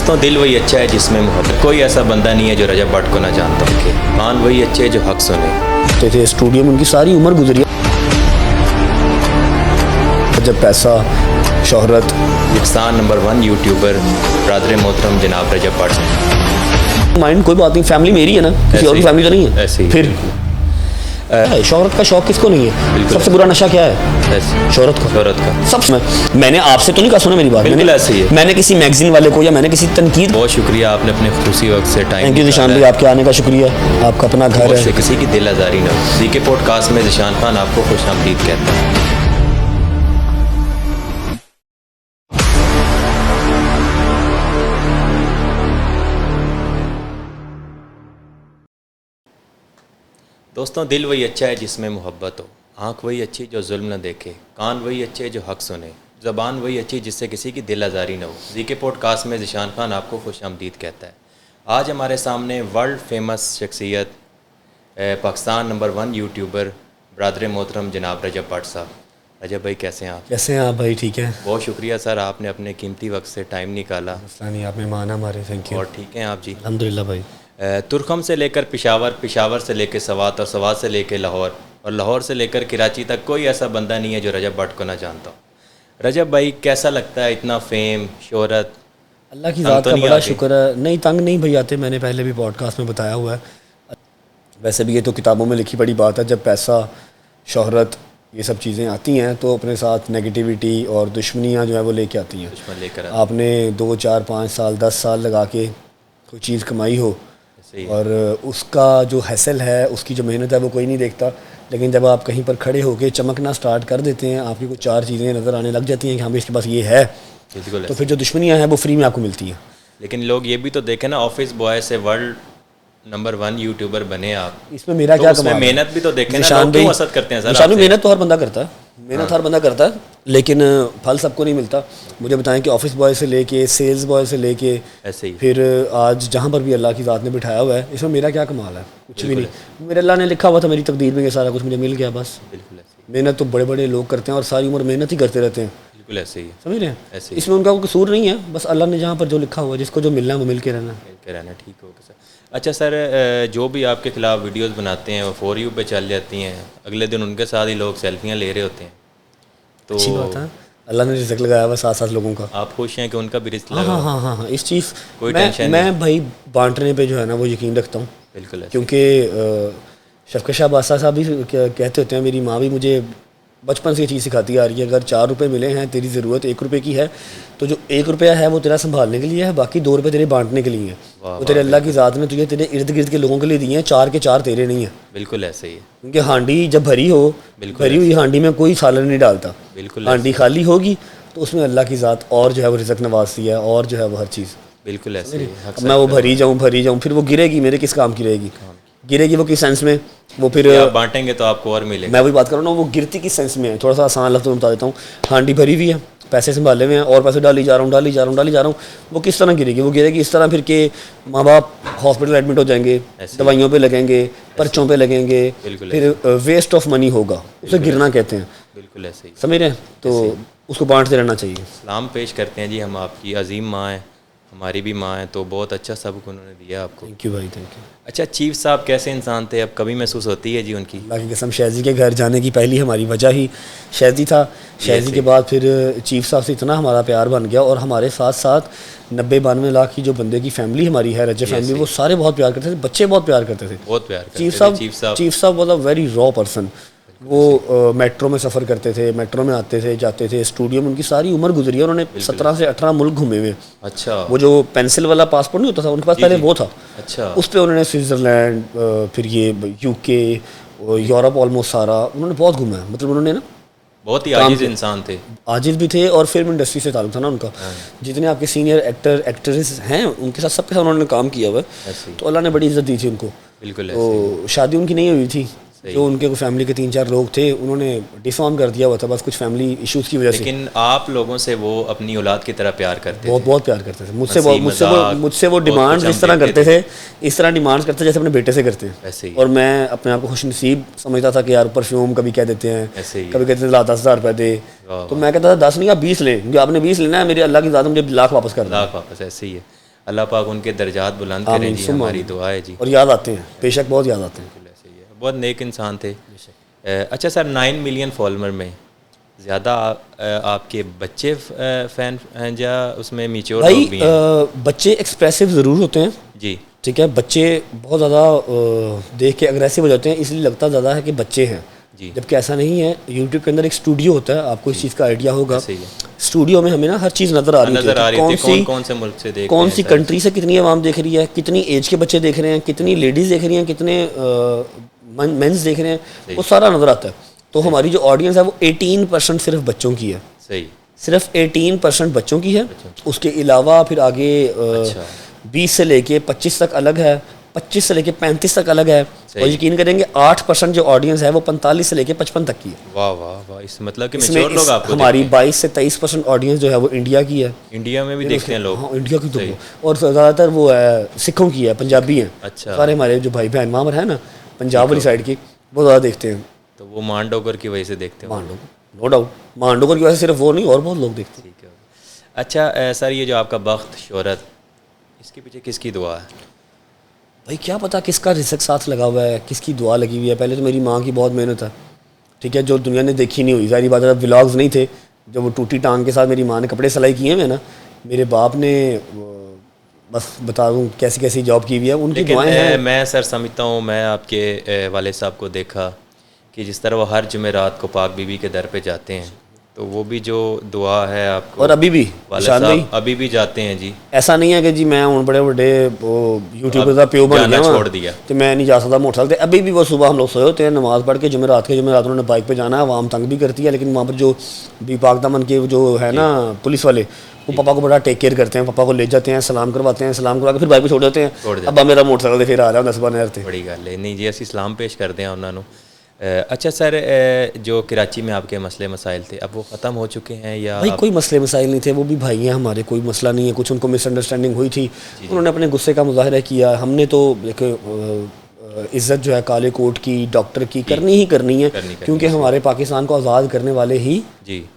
دوستوں دل وہی اچھا ہے جس میں محبت. کوئی ایسا بندہ نہیں ہے جو رجب بٹ کو نہ جانتا ہو کہ کان وہی اچھے ہے جو حق سنے. تھے اسٹوڈیو میں ان کی ساری عمر گزری. جب پیسہ شہرت. پاکستان نمبر 1 یوٹیوبر برادر محترم جناب رجب بٹ. مائنڈ کوئی بات نہیں, فیملی میری ہے نا, کسی اور کی فیملی تو نہیں ہے. ایسے ہی پھر شہرت کا شوق کس کو نہیں ہے؟ سب سے برا نشہ کیا ہے؟ شہرت کا. سب میں نے آپ سے تو نہیں کہا, سنا میری بات, بالکل ایسے ہی ہے. میں نے کسی میگزین والے کو یا میں نے کسی تنقید. بہت شکریہ آپ نے اپنے خصوصی وقت سے ٹائم. تھینک یو ذیشان بھائی, آپ کے آنے کا شکریہ. آپ کا اپنا گھر ہے, کسی کی دل آزاری نہ ہو. سی کے پوڈ کاسٹ میں ذیشان خان آپ کو خوش آمدید کہتا ہے. دوستوں دل وہی اچھا ہے جس میں محبت ہو, آنکھ وہی اچھی جو ظلم نہ دیکھے, کان وہی اچھے جو حق سنے, زبان وہی اچھی جس سے کسی کی دل آزاری نہ ہو. زی کے پوڈ کاسٹ میں ذیشان خان آپ کو خوش آمدید کہتا ہے. آج ہمارے سامنے ورلڈ فیمس شخصیت پاکستان نمبر 1 یوٹیوبر برادر محترم جناب رجب بٹ صاحب. رجب بھائی کیسے ہیں آپ؟ کیسے ہیں آپ بھائی؟ ٹھیک ہے, بہت شکریہ سر, آپ نے اپنے قیمتی وقت سے ٹائم نکالا. مسئلہ نہیں, آپ مہمان ہمارے. Thank you. اور ٹھیک ہیں آپ جی؟ الحمدللہ بھائی. ترکھم سے لے کر پشاور, پشاور سے لے کے سوات, اور سوات سے لے کے لاہور, اور لاہور سے لے کر کراچی تک کوئی ایسا بندہ نہیں ہے جو رجب بٹ کو نہ جانتا ہو. رجب بھائی کیسا لگتا ہے اتنا فیم شہرت؟ اللہ کی ذات کا بڑا شکر ہے. نہیں تنگ نہیں بھائی آتے, میں نے پہلے بھی پوڈ کاسٹ میں بتایا ہوا ہے. ویسے بھی یہ تو کتابوں میں لکھی پڑی بات ہے, جب پیسہ شہرت یہ سب چیزیں آتی ہیں تو اپنے ساتھ نیگیٹیوٹی اور دشمنیاں جو ہے وہ لے کے آتی ہیں. دشمن لے کر آپ نے 2 4 5 سال 10 سال لگا کے کوئی چیز کمائی ہو, اور اس کا جو حاصل ہے, اس کی جو محنت ہے وہ کوئی نہیں دیکھتا. لیکن جب آپ کہیں پر کھڑے ہو کے چمکنا سٹارٹ کر دیتے ہیں, آپ کی کوئی 4 چیزیں نظر آنے لگ جاتی ہیں کہ ہاں اس کے پاس یہ ہے, تو پھر جو دشمنیاں ہیں وہ فری میں آپ کو ملتی ہیں. لیکن لوگ یہ بھی تو دیکھیں نا, آفس بوائے سے ورلڈ نمبر 1 یوٹیوبر بنے آپ, اس میں میرا کیا کمال ہے؟ محنت بھی تو دیکھیں نا, لوگ کیوں حسد کرتے ہیں سر؟ نشان محنت تو ہر بندہ کرتا ہے, محنت ہر بندہ کرتا ہے, لیکن پھل سب کو نہیں ملتا. مجھے بتائیں کہ آفس بوائے سے لے کے سیلز بوائے سے لے کے ایسے ہی پھر آج جہاں پر بھی اللہ کی ذات نے بٹھایا ہوا ہے, اس میں میرا کیا کمال ہے؟ کچھ بھی نہیں. میرے اللہ نے لکھا ہوا تھا, میری تقدیر میں یہ سارا کچھ مجھے مل گیا بس. بالکل ایسے ہی. محنت تو بڑے بڑے لوگ کرتے ہیں اور ساری عمر محنت ہی کرتے رہتے ہیں. بالکل ایسے ہی, سمجھ رہے ہیں؟ اس میں ان کا کوئی قصور نہیں ہے, بس اللہ نے جہاں پر جو لکھا ہوا ہے, جس کو جو ملنا ہے وہ مل کے رہنا ہے. مل کے رہنا, ٹھیک ہوگا سر. اچھا سر, جو بھی آپ کے خلاف ویڈیوز بناتے ہیں وہ فور یو پہ چل جاتی ہیں, اگلے دن ان کے ساتھ ہی لوگ سیلفیاں لے رہے ہوتے ہیں, تو اچھی بات ہے, اللہ نے رزق لگایا ہوا 7 لوگوں کا. آپ خوش ہیں کہ ان کا بھی رزق ہاں لگا؟ ہاں ہاں ہاں, اس چیز کوئی ٹینشن میں بھائی بانٹنے پہ جو ہے نا وہ یقین رکھتا ہوں. بالکل, کیونکہ شفقت شاہ بادشاہ صاحب بھی کہتے ہوتے ہیں, میری ماں بھی مجھے بچپن سے یہ چیز سکھاتی آ رہی ہے, اگر 4 روپے ملے ہیں, تیری ضرورت 1 روپے کی ہے, تو جو 1 روپیہ ہے وہ تیرا سنبھالنے کے لیے ہے, باقی 2 روپے تیرے بانٹنے کے لیے ہیں. وہ تیرے اللہ کی ذات نے تجھے تیرے ارد گرد کے لوگوں کے لیے دیے ہیں, 4 کے 4 تیرے نہیں ہیں. بالکل ایسے ہی ہے, کیونکہ ہانڈی جب بھری ہو, بھری ہوئی ہانڈی میں کوئی سالن نہیں ڈالتا. بالکل ہانڈی خالی ہوگی تو اس میں اللہ کی ذات اور جو ہے وہ رزق نوازتی ہے, اور جو ہے وہ ہر چیز. بالکل ایسے ہی. میں وہ بھری جاؤں پھر وہ گرے گی, میرے کس کام کی رہے گی؟ گرے گی وہ کس سینس میں؟ وہ پھر بانٹیں گے تو آپ کو اور ملے گا. میں وہی بات کر رہا ہوں, وہ گرتی کس سینس میں ہے. تھوڑا سا آسان لفظ میں بتا دیتا ہوں, ہانڈی بھری ہوئی ہے, پیسے سنبھالے ہوئے ہیں, اور پیسے ڈالی جا رہا ہوں, وہ کس طرح گرے گی؟ وہ گرے گی اس طرح پھر کہ ماں باپ ہاسپٹل ایڈمٹ ہو جائیں گے, دوائیوں پہ لگیں گے, پرچوں پہ لگیں گے, پھر ویسٹ آف منی ہوگا, اسے گرنا کہتے ہیں. بالکل ایسے ہی, سمجھ رہے ہیں؟ تو اس کو بانٹتے رہنا چاہیے. سلام پیش کرتے ہیں جی ہم آپ کی عظیم ماں ہیں, ہماری بھی ماں ہیں, تو بہت اچھا سبق انہوں نے دیا آپ کو. تھینک یو بھائی, تھینک یو. اچھا چیف صاحب کیسے انسان تھے, اب کبھی محسوس ہوتی ہے جی ان کی؟ اللہ کی قسم, شہزی کے گھر جانے کی پہلی ہماری وجہ ہی شہزی تھا. شہزی کے بعد پھر چیف صاحب سے اتنا ہمارا پیار بن گیا, اور ہمارے ساتھ ساتھ 90-92 لاکھ کی جو بندے کی فیملی ہماری ہے, رجب فیملی, وہ سارے بہت پیار کرتے تھے, بچے بہت پیار کرتے تھے. بہت پیار کرتے تھے. چیف صاحب واز اے ویری را پرسن. وہ میٹرو میں سفر کرتے تھے, میٹرو میں آتے تھے جاتے تھے. اسٹوڈیو میں ان کی ساری عمر گزری ہے, انہوں نے 17 سے 18 ملک گھومے ہوئے. اچھا, وہ جو پینسل والا پاسپورٹ نہیں ہوتا تھا ان کے پاس پہلے وہ تھا. اچھا, اس پہ انہوں نے سوئٹزرلینڈ, پھر یہ UK, یورپ آلموسٹ سارا انہوں نے بہت گھوما ہے. مطلب انہوں نے نا بہت ہی عاجز انسان تھے. عاجز بھی تھے, اور فلم انڈسٹری سے تعلق تھا نا ان کا. جتنے آپ کے سینئر ایکٹر ایکٹریس ہیں ان کے ساتھ سب کے ساتھ انہوں نے کام کیا ہوا ہے, تو اللہ نے بڑی عزت دی تھی ان کو. بالکل, تو شادی ان کی نہیں ہوئی تھی, جو ان کے فیملی کے 3-4 لوگ تھے انہوں نے ڈسفارم کر دیا ہوا تھا, بس کچھ فیملی ایشوز کی وجہ سے. لیکن آپ لوگوں سے وہ اپنی اولاد کی طرح پیار کرتے تھے, بہت پیار کرتے تھے. مجھ سے وہ ڈیمانڈ اس طرح کرتے تھے, اس طرح ڈیمانڈ کرتے جیسے اپنے بیٹے سے کرتے ہیں. اور میں اپنے آپ کو خوش نصیب سمجھتا تھا کہ یار پرفیوم کبھی کہہ دیتے ہیں, کبھی کہتے ہیں 10,000 روپے دے, تو میں کہتا تھا 10 نہیں, آپ 20 لیں, کیونکہ آپ نے 20 لینا ہے, میرے اللہ کی ذات مجھے 1,00,000 واپس کر دیں. لاکھ واپس, ایسے ہی ہے. اللہ پاک ان کے درجات بلند کریں جی, ہماری دعا ہے جی. اور یاد آتے ہیں, بے شک بہت یاد آتے ہیں. ایسے ہی ہے, بہت نیک انسان تھے. اچھا سر, 9 ملین فالوور میں زیادہ آپ کے بچے فین ہیں یا اس میں میچور لوگ بھی ہیں؟ بچے ایکسپریسو ضرور ہوتے ہیں جی, ٹھیک ہے. بچے بہت زیادہ دیکھ کے اگریسو ہو جاتے ہیں, اس لیے لگتا زیادہ ہے کہ بچے ہیں جی, جبکہ ایسا نہیں ہے. یوٹیوب کے اندر ایک اسٹوڈیو ہوتا ہے, آپ کو اس چیز کا آئیڈیا ہوگا. اسٹوڈیو میں ہمیں نا ہر چیز نظر آ رہی ہے, کون سے ملک سے دیکھ کون سی کنٹری سے کتنی عوام دیکھ رہی ہے, کتنی ایج کے بچے دیکھ رہے ہیں, کتنی لیڈیز دیکھ رہی ہیں, کتنے مینس دیکھ رہے ہیں, وہ سارا نظر آتا ہے. تو ہماری جو آڈینس ہے وہ 18% صرف بچوں کی ہے. صحیح, صرف 18% بچوں کی ہے. اس کے علاوہ پھر آگے 20 سے لے کے 25 تک الگ ہے, 25 سے لے کے 35 تک الگ ہے, اور یقین کریں گے 8% جو آڈینس ہے وہ 45 سے لے کے 55 تک کی ہے. واہ واہ واہ, اس مطلب کہ میچور لوگ آپ کو ہماری 22 سے 23% آڈینس جو ہے وہ انڈیا کی ہے. انڈیا میں بھی دیکھتے ہیں لوگ؟ ہاں, انڈیا کی تو, اور زیادہ تر وہ ہے سکھوں کی ہے, پنجابی ہیں. اچھا, سارے ہمارے جو بھائی بہن وہاں پر ہیں نا پنجاب والی سائڈ کی, وہ زیادہ دیکھتے ہیں. تو وہ مان ڈوگر کی وجہ سے دیکھتے ہیں. نو ڈاؤٹ, مان ڈوگر کی وجہ سے صرف وہ نہیں, اور بہت لوگ دیکھتے ہیں. ٹھیک ہے. اچھا سر, یہ جو آپ کا بخت شہرت, اس کے پیچھے کس کی دعا ہے بھائی؟ کیا پتا کس کا رزق ساتھ لگا ہوا ہے, کس کی دعا لگی ہوئی ہے. پہلے تو میری ماں کی بہت محنت ہے, ٹھیک ہے, جو دنیا نے دیکھی نہیں ہوئی. ظاہری بات ہے, ولاگز نہیں تھے, جب وہ ٹوٹی ٹانگ کے ساتھ میری ماں نے کپڑے سلائی کیے ہیں نا, میرے باپ نے بس بتا دوں کیسی کیسی جاب کی ہوئی ہے, ان کی دعائیں ہیں. میں سر سمجھتا ہوں, میں آپ کے والد صاحب کو دیکھا کہ جس طرح وہ ہر جمعرات کو پاک بی بی کے در پہ جاتے ہیں, تو وہ بھی جو دعا ہے آپ کو, اور ابھی بھی ابھی بھی جاتے ہیں جی. ایسا نہیں ہے کہ جی میں ہوں بڑے بڑے یوٹیوبر کا پیو بن گیا چھوڑ دیا تو میں نہیں جا سکتا موٹر سائیکل. ابھی بھی وہ صبح ہم لوگ سوئے ہوتے ہیں, نماز پڑھ کے جمعرات انہوں نے بائک پہ جانا ہے, عوام تنگ بھی کرتی ہے, لیکن وہاں پر جو بھی پاک دامن کے جو ہے نا پولیس والے, وہ پاپا کو بڑا ٹیک کیئر کرتے ہیں, پاپا کو لے جاتے ہیں, سلام کرواتے ہیں, سلام کروا کے پھر بائک پہ چھوڑ دیتے ہیں. ابا میرا موٹر سائیکل پھر آ رہا ہے 10 نہر سے. بڑی گل ہے, نہیں جی اسی سلام پیش کرتے ہیں انہوں نے. اچھا سر, جو کراچی میں آپ کے مسئلے مسائل تھے اب وہ ختم ہو چکے ہیں یا؟ بھائی کوئی مسئلے مسائل نہیں تھے, وہ بھی بھائی ہیں ہمارے, کوئی مسئلہ نہیں ہے. کچھ ان کو مس انڈرسٹینڈنگ ہوئی تھی, انہوں نے اپنے غصے کا مظاہرہ کیا. ہم نے تو ایک عزت جو ہے کالے کوٹ کی, ڈاکٹر کی کرنی ہی کرنی ہے, کیونکہ ہمارے پاکستان کو آزاد کرنے والے ہی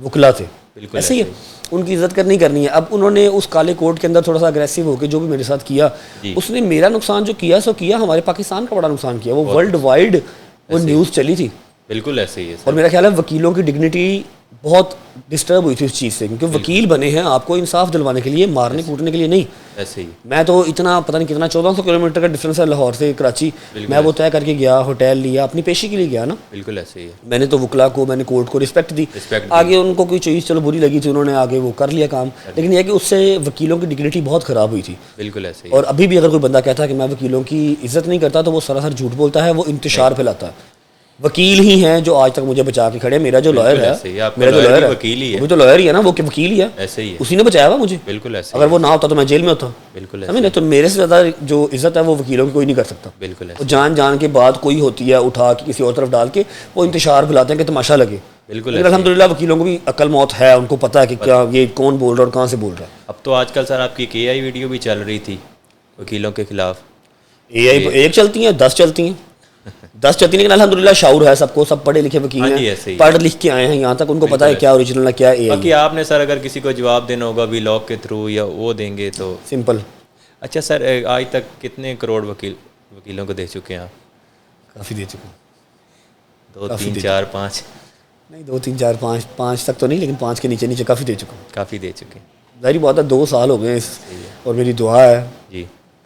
وکلا تھے. ایسے ہی ہے, ان کی عزت کرنی کرنی ہے. اب انہوں نے اس کالے کوٹ کے اندر تھوڑا سا اگریسو ہو کے جو بھی میرے ساتھ کیا, اس نے میرا نقصان جو کیا سو کیا, ہمارے پاکستان کا بڑا نقصان کیا. وہ ورلڈ وائڈ وہ نیوز چلی تھی. بالکل ایسے ہی ہے. اور میرا خیال ہے وکیلوں کی ڈگنیٹی بہت ڈسٹرب ہوئی تھی اس چیز سے, کیونکہ وکیل بنے ہیں آپ کو انصاف دلوانے کے لیے, مارنے کوٹنے کے لیے نہیں. ایسے ہی میں تو اتنا پتہ نہیں کتنا 1400 کلومیٹر کا ڈفرینس ہے لاہور سے کراچی, میں وہ طے کر کے گیا, ہوٹل لیا, اپنی پیشی کے لیے گیا نا. بالکل ایسے ہی ہے. میں نے تو وکلا کو, میں نے کورٹ کو رسپیکٹ دی. آگے ان کو کوئی چیز چلو بری لگی تھی, انہوں نے آگے وہ کر لیا کام, لیکن یہ کہ اس سے وکیلوں کی ڈگنیٹی بہت خراب ہوئی تھی. بالکل ایسے ہی. اور ابھی بھی اگر کوئی بندہ کہتا ہے کہ میں وکیلوں کی عزت نہیں کرتا, تو وہ سراسر جھوٹ بولتا ہے, وہ انتشار پھیلاتا ہے. وکیل ہی ہیں جو آج تک مجھے بچا کے کھڑے. میرا جو لائر ہے, میرا جو لائر ہے وہ تو لائر ہی ہے نا, وہ وکیل ہی ہے, ایسے ہی اسی نے بچایا ہوا مجھے. بالکل ایسے. اگر وہ نہ ہوتا تو میں جیل میں ہوتا. بالکل سمجھے, تو میرے سے زیادہ جو عزت ہے وہ وکیلوں کی کوئی نہیں کر سکتا. بالکل. جان جان کے بعد کوئی ہوتی ہے اٹھا کے کسی اور طرف ڈال کے وہ انتشار پھیلاتے ہیں کہ تماشا لگے. بالکل. الحمدللہ وکیلوں کو بھی عقل موت ہے, ان کو پتہ ہے کہ کیا یہ کون بول رہا ہے اور کہاں سے بول رہا ہے. اب تو آج کل سر آپ کی KI ویڈیو بھی چل رہی تھی وکیلوں کے خلاف. AI ایک چلتی ہیں 10 چلتی ہیں 10 چلتی ہیں, لیکن الحمدللہ شعور ہے سب کو, سب پڑھے لکھے وکیل ہیں, پڑھ لکھ کے آئے ہیں یہاں تک, ان کو پتہ ہے کیا اوریجنل ہے کیا AI. باقی آپ نے سر اگر کسی کو جواب دینا ہوگا ولاگ کے تھرو یا وہ دیں گے تو سمپل. اچھا سر, آج تک کتنے کروڑ وکیلوں کو دے چکے ہیں آپ؟ کافی دے چکے ہیں. 2 3 4 5 نہیں 2 3 4 5 تک تو نہیں, لیکن 5 کے نیچے نیچے کافی دے چکا ہوں. کافی دے چکے. ظاہری بات ہے 2 سال ہو گئے اس, اور میری دعا ہے جی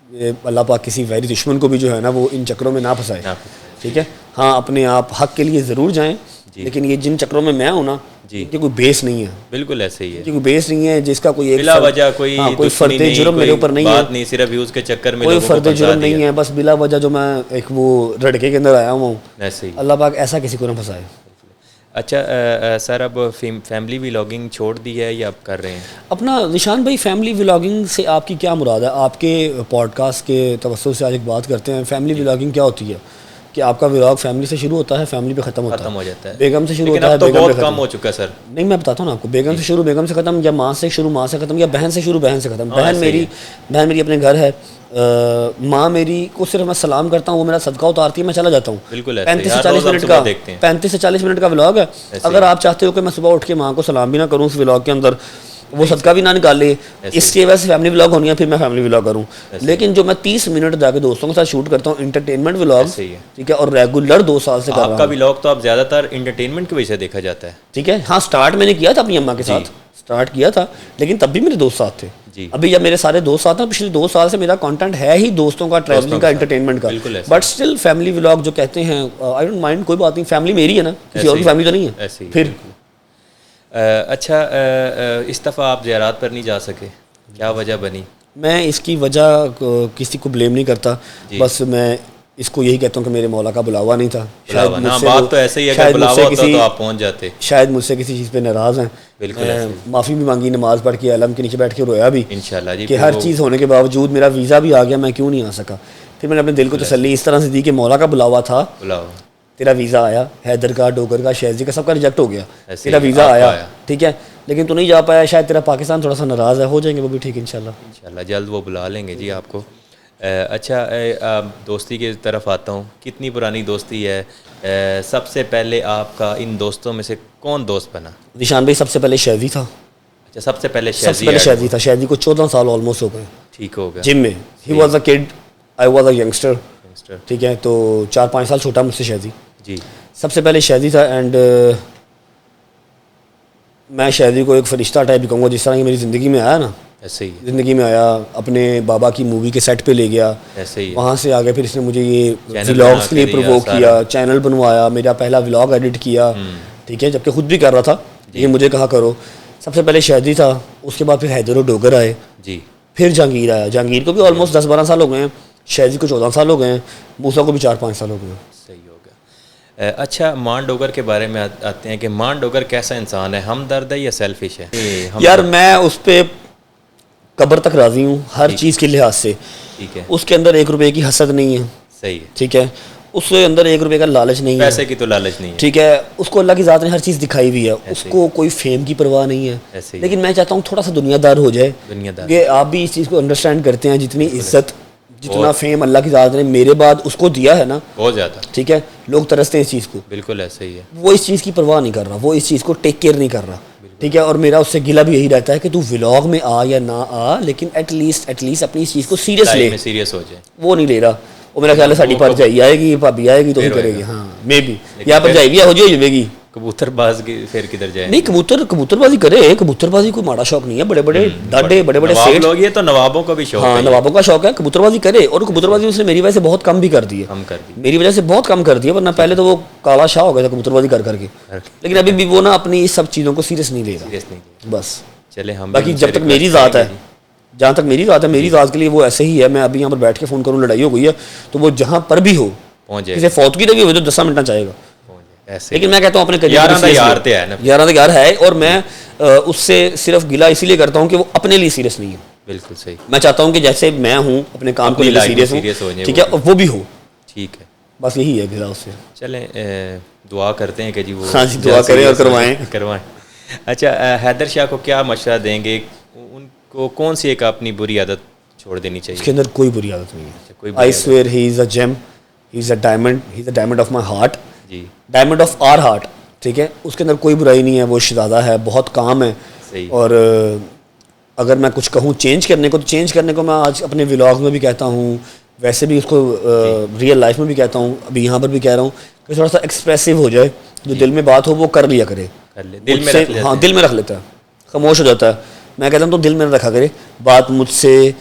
اللہ پاک کسی ویری دشمن کو بھی جو ہے نا وہ ان چکروں میں نہ پھنسائے. ٹھیک ہے, ہاں اپنے آپ حق کے لیے ضرور جائیں, لیکن یہ جن چکروں میں ہوں نا, کہ کوئی بیس نہیں ہے. بالکل ایسے ہی ہے, کوئی بیس نہیں ہے جس کا کوئی ایک بلا وجہ کوئی فرد جرم میرے اوپر نہیں ہے, صرف ویوز کے چکر میں کوئی فرد جرم نہیں ہے, بس بلا وجہ جو میں ایک وہ رڑکے کے اندر آیا ہوں. ایسے ہی اللہ پاک ایسا کسی کو نہ پھنسائے. اچھا سر, اب فیملی ولاگنگ چھوڑ دی ہے یا آپ کر رہے ہیں اپنا؟ نشان بھائی فیملی ولاگنگ سے آپ کی کیا مراد ہے؟ آپ کے پوڈ کاسٹ کے توسط سے آج ایک بات کرتے ہیں. فیملی ولاگنگ کیا ہوتی ہے کہ آپ کا ولاگ فیملی سے شروع ہوتا ہے, فیملی پہ ختم ہو جاتا ہے, بیگم سے شروع ہوتا ہے, بیگم پہ کم ہو چکا ہے سر. نہیں میں بتاتا ہوں آپ کو, بیگم سے شروع بیگم سے ختم, یا ماں سے شروع ماں سے ختم, یا بہن سے شروع بہن سے ختم. بہن میری اپنے گھر ہے, ماں میری کو صرف میں سلام کرتا ہوں, وہ میرا صدقہ اتارتی ہے, میں چلا جاتا ہوں. 35 سے 40 منٹ کا ولاگ ہے. اگر آپ چاہتے ہو کہ میں صبح اٹھ کے ماں کو سلام بھی نہ کروں اس ولاگ کے اندر, وہ صدقہ بھی نہ نکالے. اس کی وجہ سے فیملی ولاگ ہونی ہے, پھر میں فیملی ولاگ کروں. لیکن جو میں 30 منٹ جا کے دوستوں کے ساتھ شوٹ کرتا ہوں انٹرٹینمنٹ ولاگ, ٹھیک ہے, اور ریگولر 2 سال سے کر رہا ہوں. آپ کا ولاگ تو اب زیادہ تر انٹرٹینمنٹ کی وجہ سے دیکھا جاتا ہے, ٹھیک ہے. ہاں اسٹارٹ میں نے کیا تھا اپنی اماں کے ساتھ, اسٹارٹ کیا تھا, لیکن تب بھی میرے دوست ساتھ تھے. ابھی جب میرے سارے دوست ساتھ ہیں, پچھلے 2 سال سے میرا کانٹینٹ ہے ہی دوستوں کا, ٹریولنگ کا, انٹرٹینمنٹ کا. بٹ اسٹل فیملی ولاگ جو کہتے ہیں, آئی ڈونٹ مائنڈ, کوئی بات نہیں, فیملی میری ہے نا, کسی اور کی فیملی تو نہیں ہے. پھر اچھا, اس دفعہ آپ زیارات پر نہیں جا سکے, کیا وجہ بنی؟ میں اس کی وجہ کسی کو بلیم نہیں کرتا, بس میں اس کو یہی کہتا ہوں کہ میرے مولا کا بلاوا نہیں تھا. بات تو ایسے ہی ہے کہ بلاوا ہوتا تو آپ پہنچ جاتے. شاید مجھ سے کسی چیز پہ ناراض ہیں, میں معافی بھی مانگی, نماز پڑھ کے علم کے نیچے بیٹھ کے رویا بھی انشاءاللہ جی, کہ ہر چیز ہونے کے باوجود میرا ویزا بھی آ گیا, میں کیوں نہیں آ سکا. پھر میں نے اپنے دل کو تسلی اس طرح سے دی کہ مولا کا بلاوا تھا, تیرا ویزا آیا, حیدر کا, ڈوگر کا, شہزی کا, سب کا ریجیکٹ ہو گیا, تیرا ویزا آیا, ٹھیک ہے, لیکن تو نہیں جا پایا. شاید تیرا پاکستان تھوڑا سا ناراض ہے, ہو جائیں گے وہ بھی ٹھیک انشاءاللہ جلد وہ بلا لیں گے جی آپ کو. اچھا, دوستی کی طرف آتا ہوں, کتنی پرانی دوستی ہے؟ سب سے پہلے آپ کا ان دوستوں میں سے کون دوست بنا؟ ذیشان بھائی سب سے پہلے شہزی تھا. اچھا, سب سے پہلے شہزی تھا. شہزی کو 14 سال آلموسٹ ہو گئے. ٹھیک ہو گیا. جم میں he was a could, I was a youngster, ٹھیک ہے, تو 4-5 سال چھوٹا مجھ سے شہزی. جی, سب سے پہلے شہزی تھا. اینڈ میں شہزی کو ایک فرشتہ ٹائپ بھی کہوں گا, جس طرح کہ میری زندگی میں آیا نا, ایسے ہی زندگی میں آیا, اپنے بابا کی مووی کے سیٹ پہ لے گیا, ایسے ہی وہاں سے آگے پھر اس نے مجھے یہ ولاگس کے لیے پرووک کیا, چینل بنوایا, میرا پہلا ولاگ ایڈٹ کیا, ٹھیک ہے, جبکہ خود بھی کر رہا تھا, یہ مجھے کہا کرو. سب سے پہلے شہزی تھا, اس کے بعد پھر حیدر و ڈوگر آئے, جی, پھر جہانگیر آیا. جہانگیر کو بھی آلموسٹ 10-12 سال ہو گئے ہیں, شہزی کو 14 سال ہو گئے ہیں, موسیٰ کو بھی 4-5 سال ہو گئے ہیں. صحیح ہو گیا. اچھا, مان ڈوگر کے بارے میں آتے ہیں کہ مان ڈوگر کیسا انسان ہے, ہمدرد ہے یا سیلفش ہے؟ یار میں اس پہ قبر تک راضی ہوں ہر چیز کے لحاظ سے. ٹھیک ہے, اس کے اندر 1 روپے کی حسد نہیں ہے. صحیح ہے, ٹھیک ہے, اس کے اندر 1 روپے کا لالچ نہیں ہے, پیسے کی تو لالچ نہیں ہے. ٹھیک ہے, اس کو اللہ کی ذات نے ہر چیز دکھائی ہوئی ہے, اس کو کوئی فیم کی پرواہ نہیں ہے. لیکن میں چاہتا ہوں تھوڑا سا دنیا دار ہو جائے, کہ آپ بھی اس چیز کو انڈرسٹینڈ کرتے ہیں. جتنی عزت, جتنا فیم اللہ کی ذات نے میرے بعد اس کو دیا ہے نا, بہت زیادہ, ٹھیک ہے, لوگ ترستے ہیں اس چیز کو. بالکل ایسے ہی ہے. وہ اس چیز کی پرواہ نہیں کر رہا, وہ اس چیز کو ٹیک کیئر نہیں کر رہا, ٹھیک ہے. اور میرا اس سے گلہ بھی یہی رہتا ہے کہ تو ولاگ میں آ یا نہ آ, لیکن ایٹ لیسٹ اپنی اس چیز کو سیریس ہو جائے. وہ نہیں لے رہا. وہ میرا خیال ہے ساڑی پر جائی آئے گی, بھابھی آئے گی تو ہی کرے گی. ہاں مے بھی یہاں پر جائے گی, ہو جائے گی. کبوتر باز کی پھر کدھر جائے؟ نہیں, کبوتر بازی کرے, کبوتر بازی کوئی ماڑا شوق نہیں ہے. بڑے بڑے ڈاڈے, بڑے بڑے سیٹ لوگ, یہ تو نوابوں کا بھی شوق ہے. ہاں, نوابوں کا شوق ہے, کبوتر بازی کرے. اور کبوتر بازی اس نے میری وجہ سے بہت کم بھی کر دی ہے, میری وجہ سے بہت کم کر دی ہے, ورنہ پہلے تو وہ کالا شاہ ہو گیا تھا کبوتر بازی کر کے. لیکن ابھی بھی وہ نا اپنی سب چیزوں کو سیریس نہیں لے رہا. بس چلے ہم, باقی جب تک میری ذات ہے, جہاں تک میری ذات ہے, میری ذات کے لیے وہ ایسے ہی ہے. میں ابھی یہاں پر بیٹھ کے فون کروں, لڑائی ہو گئی ہے, تو وہ جہاں پر بھی ہو, کسی فوتگی بھی ہو تو 10 منٹ چاہے گا. لیکن میں کہتا ہوں اپنے یار ہے, اور میں اس سے صرف گلہ اسی لیے کرتا ہوں کہ وہ اپنے لیے سیریس نہیں ہے. بالکل صحیح. میں چاہتا ہوں کہ جیسے میں ہوں اپنے کام کو لے کے سیریس ہوں, ٹھیک ہے, وہ بھی ہو. ٹھیک ہے, بس یہی ہے گلہ اس سے. چلیں دعا کرتے ہیں کہ جی وہ, ہاں جی, دعا کریں اور کروائیں. اچھا, حیدر شاہ کو کیا مشورہ دیں گے, ان کو کون سی ایک اپنی بری عادت چھوڑ دینی چاہیے؟ اس کے اندر کوئی بری عادت نہیں ہے. I swear he is a gem, he is a diamond, he is a diamond of my heart, جی, ڈائمنڈ آف آر ہارٹ, ٹھیک ہے. اس کے اندر کوئی برائی نہیں ہے, وہ شہزادہ ہے, بہت کام ہے. اور اگر میں کچھ کہوں چینج کرنے کو, تو چینج کرنے کو میں آج اپنے ولاگ میں بھی کہتا ہوں, ویسے بھی اس کو ریئل لائف میں بھی کہتا ہوں, ابھی یہاں پر بھی کہہ رہا ہوں کہ تھوڑا سا ایکسپریسو ہو جائے, جو دل میں بات ہو وہ کر لیا کرے. ہاں, دل میں رکھ لیتا ہے, خاموش ہو جاتا ہے. میں کہتا ہوں تو دل میں رکھا کرے بات. مجھ سے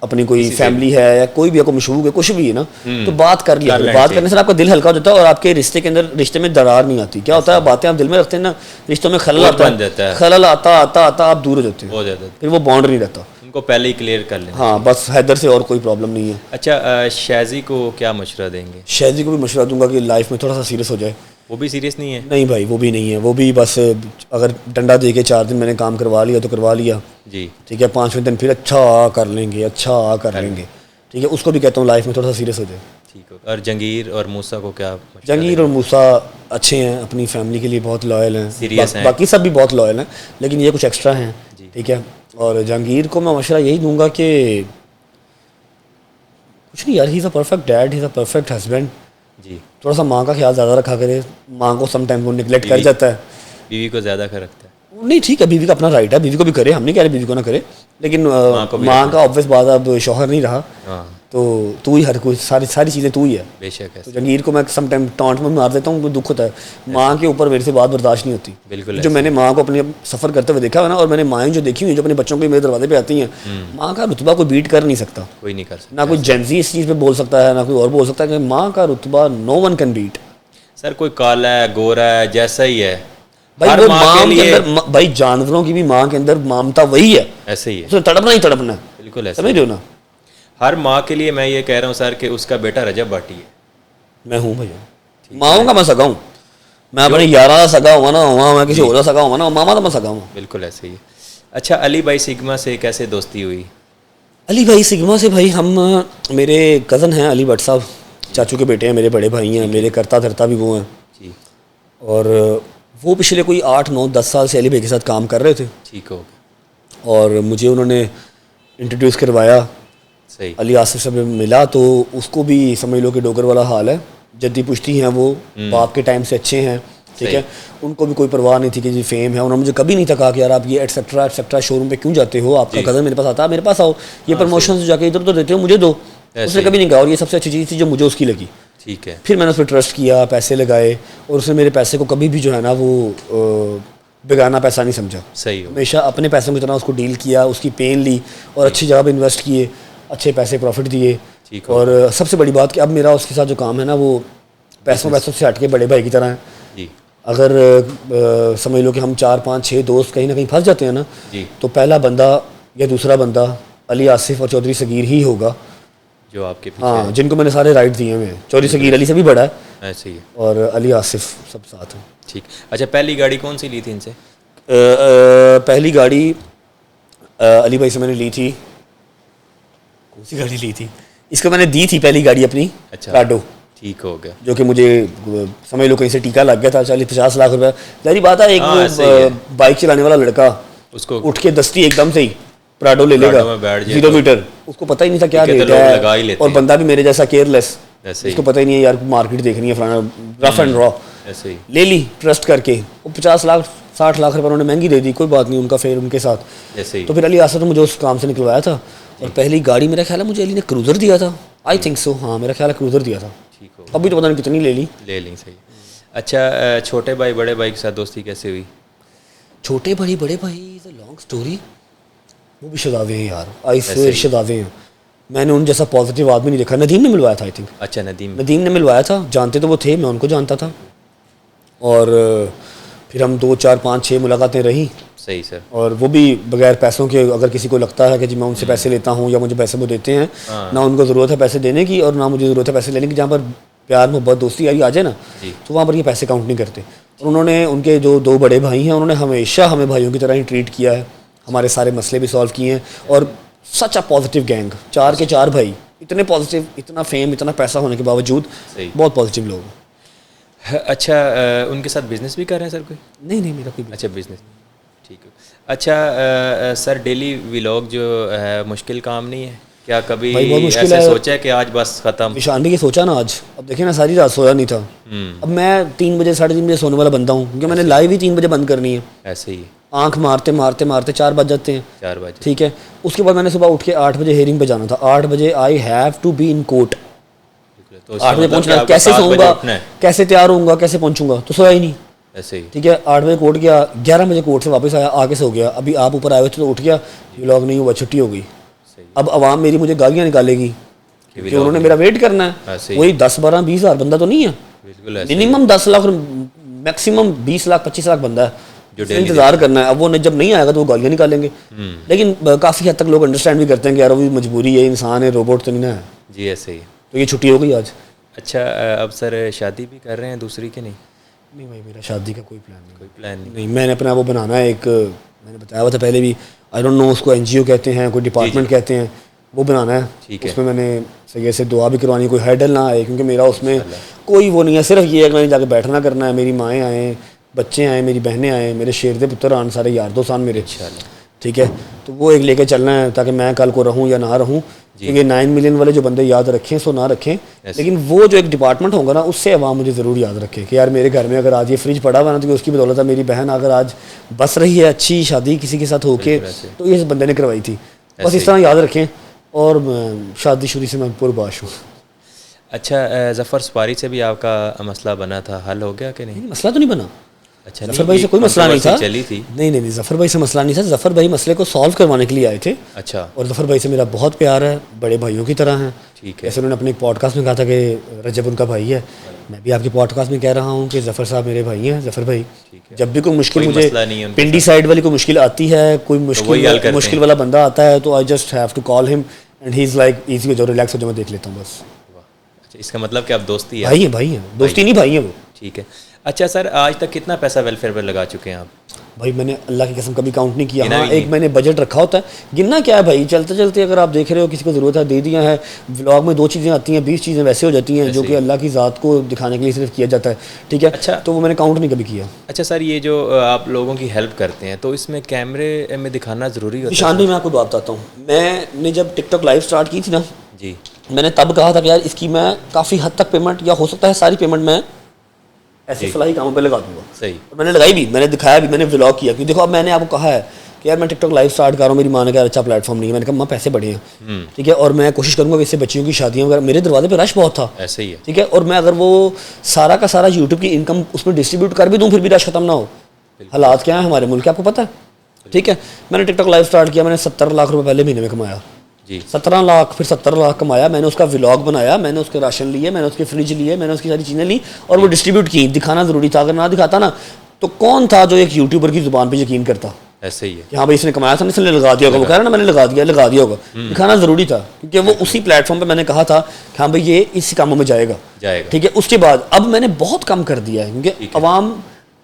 اپنی کوئی فیملی ہے یا کوئی بھی کوئی مشہور ہے, کچھ بھی ہے نا, تو بات کر لیا. بات کرنے سے آپ کا دل ہلکا ہو جاتا ہے, اور آپ کے رشتے کے اندر, رشتے میں درار نہیں آتی. کیا ہوتا ہے, باتیں آپ دل میں رکھتے ہیں نا, رشتوں میں خلل آتا ہے, خلل آتا آپ دور ہو جاتے ہیں, پھر وہ بانڈ نہیں رہتا. ان کو پہلے ہی کلیئر کر لیں. ہاں, بس حیدر سے اور کوئی پرابلم نہیں ہے. اچھا, شہزی کو کیا مشورہ دیں گے؟ شہزی کو بھی مشورہ دوں گا کہ لائف میں تھوڑا سا سیریس ہو جائے. وہ بھی سیریس نہیں ہے؟ نہیں بھائی, وہ بھی نہیں ہے. وہ بھی بس اگر ڈنڈا دے کے 4 دن میں نے کام کروا لیا تو کروا لیا, جی, ٹھیک ہے. 5ویں دن پھر اچھا کر لیں گے, ٹھیک ہے. اس کو بھی کہتا ہوں لائف میں تھوڑا سا سیریس ہو جائے. ٹھیک ہے. اور جہانگیر اور موسیٰ کو کیا؟ جہانگیر اور موسیٰ اچھے ہیں, اپنی فیملی کے لیے بہت لائل ہیں, سیریس ہیں, باقی سب بھی بہت لائل ہیں, لیکن یہ کچھ ایکسٹرا ہیں, ٹھیک ہے. اور جہانگیر کو میں مشورہ یہی دوں گا کہ کچھ نہیں یار, he is a perfect dad, he is a perfect husband. جی, تھوڑا سا ماں کا خیال زیادہ رکھا کرے. ماں کو سم ٹائم وہ نگلیکٹ کر جاتا ہے, بیوی کو زیادہ خیال رکھتا ہے. نہیں ٹھیک ہے، بیوی کا اپنا رائٹ ہے، بیوی کو بھی کرے، ہم نہیں کہہ رہے بیوی کو نہ کرے، لیکن ماں کا آبویس بات اب شوہر نہیں رہا تو ہی ہر کوئی ساری چیزیں تو ہی ہے. بے شک. تو جنگیر کو میں سم ٹائم ٹانٹ میں مار دیتا ہوں، کوئی دکھ ہوتا ہے، ماں کے اوپر میرے سے بات برداشت نہیں ہوتی. بالکل. جو میں نے ماں کو اپنے سفر کرتے ہوئے دیکھا ہے نا، اور میں نے مائیں جو دیکھی ہوئی جو اپنے بچوں کو میرے دروازے پہ آتی ہیں، ماں کا رتبہ کوئی بیٹ کر نہیں سکتا، کوئی نہیں کر سکتا. نہ کوئی جینزی اس چیز پہ بول سکتا ہے، نہ کوئی اور بول سکتا ہے کہ ماں کا رتبہ نو ون کین بیٹ. سر کوئی کالا ہے، گورا ہے، جیسا ہی ہے، بھائی وہ ماں کے اندر، بھائی جانوروں کی بھی ماں کے اندر مامتا وہی ہے، ایسے ہی ہے، اس نے تڑپنا ہی تڑپنا ہے. بالکل ایسے. سمجھ رہے ہو نا. ہر ماں کے لیے میں یہ کہہ رہا ہوں سر کہ اس کا بیٹا رجب بھاٹی ہے. میں ہوں بھائی، ماؤں کا میں سگا ہوں، میں اپنے یارہ کا سگا ہوا نا ہوا، میں کسی اور کا سگا ہوا نا، ماما تو میں سگا ہوں. بالکل ایسے ہی. اچھا علی بھائی سگما سے کیسے دوستی ہوئی؟ علی بھائی سگما سے بھائی ہم، میرے کزن ہیں علی بٹ صاحب، چاچو کے بیٹے ہیں، میرے بڑے بھائی ہیں، میرے کرتا دھرتا بھی وہ ہیں جی. اور وہ پچھلے کوئی 8 9 10 سال سے علی بھائی کے ساتھ کام کر رہے تھے. ٹھیک ہو. اور مجھے انہوں نے انٹروڈیوس کروایا. صحیح. علی آصف سے ملا تو اس کو بھی سمجھ لو کہ ڈوگر والا حال ہے، جدی پشتی ہیں وہ، باپ کے ٹائم سے اچھے ہیں، ٹھیک ہے. ان کو بھی کوئی پرواہ نہیں تھی کہ جی فیم ہے. انہوں نے مجھے کبھی نہیں تھا کہا کہ یار آپ یہ ایٹسیٹرا ایٹسیٹرا شو روم پہ کیوں جاتے ہو، آپ کا کزن میرے پاس آتا ہے، میرے پاس آؤ، یہ پروموشن جا کے ادھر ادھر دیتے ہو، مجھے دو. اس نے کبھی نہیں کہا، اور یہ سب سے اچھی چیز تھی جو مجھے اس کی لگی. ٹھیک ہے. پھر میں نے اس پہ ٹرسٹ کیا، پیسے لگائے، اور اس نے میرے پیسے کو کبھی بھی جو ہے نا وہ بیگانہ پیسہ نہیں سمجھا. صحیح. ہمیشہ اپنے پیسوں کی طرح اس کو ڈیل کیا، اس کی پین لی اور اچھی جگہ پہ انویسٹ کیے، اچھے پیسے پروفٹ دیے. اور سب سے بڑی بات کہ اب میرا اس کے ساتھ جو کام ہے نا وہ پیسوں سے ہٹ کے بڑے بھائی کی طرح ہیں. جی. اگر سمجھ لو کہ ہم 4 5 6 دوست کہیں نہ کہیں پھنس جاتے ہیں نا، تو پہلا بندہ یا دوسرا بندہ علی آصف اور چودھری صغیر ہی ہوگا جو آپ کے پیچھے. ہاں، جن کو میں نے سارے رائٹ دیے ہیں. چودھری صغیر علی سے بھی بڑا ہے ایسے ہی، اور علی آصف سب ساتھ ہیں. ٹھیک. اچھا پہلی گاڑی کون سی لی تھی ان سے؟ پہلی گاڑی علی بھائی سے میں نے لی تھی، کون سی گاڑی لی تھی، اس کو میں نے دی تھی پہلی گاڑی اپنی. اچھا. پراڈو. ٹھیک ہو گیا. جو کہ مجھے سمجھ لو کہیں سے ٹیکا لگ گیا تھا، 40-50 لاکھ روپے. ظاہری بات ہے ایک بائک چلانے والا لڑکا اس کو اٹھ کے دستی ایک دم سے ہی پراڈو لے لے گا 0 میٹر، اس کو پتہ ہی نہیں تھا کیا ریٹ ہے، اور بندہ بھی میرے جیسا کیئر لیس، اس کو پتہ ہی نہیں ہے یار مارکیٹ دیکھنی ہے فلانا، رف اینڈ را. لے لی ٹرسٹ کر کے. وہ 50 لاکھ 60 لاکھ روپے انہوں نے مہنگی دے دی، کوئی بات نہیں، ان کا فیئر ان کے ساتھ. تو پھر علی آصف نے مجھے اس کام سے نکلوایا تھا. اور پہلی گاڑی میرا خیال ہے مجھے علی نے کروزر دیا تھا، آئی تھنک سو، ہاں میرا خیال ہے کروزر دیا تھا. ابھی تو پتہ نہیں کتنی لے لی. صحیح. اچھا چھوٹے بھائی بڑے بھائی کے ساتھ دوستی کیسے ہوئی؟ چھوٹے بھائی بڑے بھائی لانگ سٹوری. وہ بھی شداوے ہیں یار، آئی سویر شداوے ہیں. میں نے ان جیسا پازیٹیو آدمی نہیں دیکھا. ندیم نے ملوایا تھا آئی تھنک. اچھا ندیم نے ملوایا تھا. جانتے تو وہ تھے، میں ان کو جانتا تھا. اور پھر ہم 2 4 5 6 ملاقاتیں رہیں. صحیح سر. اور وہ بھی بغیر پیسوں کے، اگر کسی کو لگتا ہے کہ جی میں ان سے پیسے لیتا ہوں یا مجھے پیسے وہ دیتے ہیں، نہ ان کو ضرورت ہے پیسے دینے کی اور نہ مجھے ضرورت ہے پیسے لینے کی. جہاں پر پیار محبت دوستی آ جائے نا تو وہاں پر یہ پیسے کاؤنٹ نہیں کرتے. اور انہوں نے، ان کے جو 2 بڑے بھائی ہیں، انہوں نے ہمیشہ ہمیں بھائیوں کی طرح ہی ٹریٹ کیا ہے. ہمارے سارے مسئلے بھی سالو کیے ہیں. اور سچ اے پازیٹیو گینگ، 4 کے 4 بھائی، اتنے پازیٹیو، اتنا فیم، اتنا پیسہ ہونے کے باوجود بہت پازیٹیو لوگ. اچھا ان کے ساتھ بزنس بھی کر رہے ہیں سر کوئی؟ نہیں میرا کوئی. اچھا بزنس. ٹھیک ہے. اچھا سر ڈیلی ولاگ جو ہے مشکل کام نہیں ہے کیا؟ کبھی ایسے سوچا ہے کہ آج بس ختم؟ نشان بھی یہ سوچا نا آج. اب دیکھیں نا ساری رات سویا نہیں تھا. اب میں 3 بجے 3:30 بجے سونے والا بندہ ہوں، کیونکہ میں نے لائیو ہی 3 بجے بند کرنی ہے. ایسے ہی آنکھ مارتے مارتے مارتے 4 بج جاتے ہیں. 4 بجے. ٹھیک ہے. اس کے بعد میں نے صبح اٹھ کے 8 بجے ہیئرنگ پہ جانا تھا. 8 بجے I have to be in court. 8 بجے پہنچنا. کیسے سوؤں گا، کیسے تیار ہوں گا، کیسے پہنچوں گا؟ تو سویا ہی نہیں. ایسے ہی. ٹھیک ہے. 8 بجے کورٹ گیا، 11 بجے کورٹ سے واپس آیا، آگے سو گیا. ابھی آپ اوپر آئے ہوئے تھے تو اٹھ گیا، ولاگ نہیں ہوا، چھٹی ہو گئی. اب عوام میری مجھے گالیاں نکالے گی کہ انہوں نے میرا ویٹ کرنا ہے. وہی 10 12 20 ہزار بندہ تو نہیں ہے، منیمم 10 لاکھ، میکسیمم 20 لاکھ 25 لاکھ بندہ ہے جو انتظار کرنا ہے. اب وہ جب نہیں آئے گا تو وہ گالیاں نکالیں گے. لیکن کافی حد تک لوگ انڈرسٹینڈ بھی کرتے ہیں کہ یار وہ مجبوری ہے، انسان ہے، روبوٹ تو نہیں ہے. جی ایسے ہی. تو یہ چھٹی ہو گئی آج. اچھا اب سر شادی بھی کر رہے ہیں دوسری کے؟ نہیں بھائی میرا شادی کا کوئی پلان نہیں. کوئی پلان نہیں. میں نے اپنا وہ بنانا ہے ایک، میں نے بتایا ہوا تھا پہلے بھی، آئی ڈونٹ نو اس کو NGO کہتے ہیں، کوئی ڈپارٹمنٹ کہتے ہیں، وہ بنانا ہے. اس میں نے سید سے دعا بھی کروانی، کوئی ہیڈل نہ آئے، کیونکہ میرا اس میں کوئی وہ نہیں ہے. صرف یہ ہے کہ میں نے جا کے بیٹھنا کرنا ہے. میری مائیں آئیں، بچے آئیں، میری بہنیں آئیں، میرے شیر دے پتر آن، سارے یار دوست آن میرے. ٹھیک ہے, تو وہ ایک لے کے چلنا ہے تاکہ میں کل کو رہوں یا نہ رہوں. کیونکہ 9 ملین والے جو بندے یاد رکھیں سو نہ رکھیں, لیکن وہ جو ایک ڈپارٹمنٹ ہوگا نا اس سے عوام مجھے ضرور یاد رکھے کہ یار میرے گھر میں اگر آج یہ فریج پڑا ہوا نا تو اس کی بدولت ہے میری بہن اگر آج بس رہی ہے اچھی شادی کسی کے ساتھ ہو کے تو یہ اس بندے نے کروائی تھی. بس اس طرح یاد رکھیں, اور شادی شدی سے میں پرباش ہوں. اچھا, ظفر سپاری سے بھی آپ کا مسئلہ بنا تھا, حل ہو گیا کہ نہیں؟ مسئلہ تو نہیں بنا. اچھا, ظفر بھائی سے کوئی مسئلہ نہیں تھا. چلی تھی نہیں, ظفر بھائی سے مسئلہ نہیں تھا. ظفر بھائی مسئلے کو سالو کروانے کے لیے آئے تھے. اچھا, اور ظفر بھائی سے میرا بہت پیار ہے, بڑے بھائیوں کی طرح ہیں. ٹھیک ہے. ایسے انہوں نے اپنے پوڈ کاسٹ میں کہا تھا کہ رجب ان کا بھائی ہے. میں بھی آپ کے پوڈ کاسٹ میں کہہ رہا ہوں کہ ظفر صاحب میرے بھائی ہیں. ظفر بھائی جب بھی کوئی مشکل مجھے پنڈی سائڈ والی کوئی مشکل آتی ہے, کوئی مشکل والا بندہ آتا ہے تو I just have to call him and he is like easy, ہو جاؤ ریلیکس ہو جاؤ, میں دیکھ لیتا ہوں بس. اچھا, اس کا مطلب کہ آپ دوستی ہے. بھائی ہیں, دوستی نہیں بھائی ہیں وہ. ٹھیک ہے. اچھا سر, آج تک کتنا پیسہ ویلفیئر پر لگا چکے ہیں آپ؟ بھائی میں نے اللہ کی قسم کبھی کاؤنٹ نہیں کیا. ہاں ایک میں نے بجٹ رکھا ہوتا ہے, گننا کیا ہے بھائی, چلتے چلتے اگر آپ دیکھ رہے ہو کسی کو ضرورت ہے دے دیا ہے. ولاگ میں 2 چیزیں آتی ہیں, 20 چیزیں ویسے ہو جاتی ہیں جو کہ اللہ کی ذات کو دکھانے کے لیے صرف کیا جاتا ہے. ٹھیک ہے. اچھا, تو وہ میں نے کاؤنٹ نہیں کبھی کیا. اچھا سر, یہ جو آپ لوگوں کی ہیلپ کرتے ہیں تو اس میں کیمرے میں دکھانا ضروری ہوتا ہے؟ شان بھائی میں آپ کو بات بتاتا ہوں, میں نے جب ٹک ٹاک لائیو اسٹارٹ کی تھی نا جی, میں نے تب کہا تھا کہ یار اس کی میں کافی حد تک پیمنٹ, یا ہو سکتا ہے ساری پیمنٹ میں ایسے فلاحی کاموں پہ لگا دوں گا. صحیح. میں نے لگائی بھی, میں نے دکھایا بھی, میں نے ولاگ کیا. کیونکہ دیکھو اب میں نے آپ کو کہا ہے کہ یار میں ٹک ٹاک لائیو اسٹارٹ کر رہا ہوں, میری ماں نے کہا اچھا پلیٹ فارم نہیں ہے. میں نے کہا ماں پیسے بڑے ہیں, ٹھیک ہے, اور میں کوشش کروں گا کہ اس سے بچیوں کی شادیاں وغیرہ, میرے دروازے پہ رش بہت تھا. ایسے ہی ہے. ٹھیک ہے, اور میں اگر وہ سارا کا سارا یوٹیوب کی انکم اس میں ڈسٹریبیوٹ کر بھی دوں پھر بھی رش ختم نہ ہو. حالات کیا ہیں ہمارے ملک کے آپ کو پتہ ہے. ٹھیک ہے, میں نے ٹک ٹاک لائیو اسٹارٹ کیا, میں نے 70 لاکھ روپے پہلے مہینے میں کمایا. جی, 17 لاکھ پھر 70 لاکھ کمایا. میں نے اس کا ولاگ بنایا, میں نے اس کے راشن لیے, میں نے اس کے فریج لیے, میں نے اس کی ساری چیزیں لی اور وہ ڈسٹریبیوٹ کی. دکھانا ضروری تھا, اگر نہ دکھاتا نا تو کون تھا جو ایک یوٹیوبر کی زبان پہ یقین کرتا. ایسے ہی ہے کہ ہاں بھائی اس نے کمایا تھا, اس نے لگا دیا ہوگا. وہ کہہ رہا نا میں نے لگا دیا ہوگا. دکھانا ضروری تھا کیونکہ وہ اسی پلیٹ فارم پہ میں نے کہا تھا کہ ہاں بھائی یہ اسی کاموں میں جائے گا. ٹھیک ہے. اس کے بعد اب میں نے بہت کم کر دیا ہے کیونکہ عوام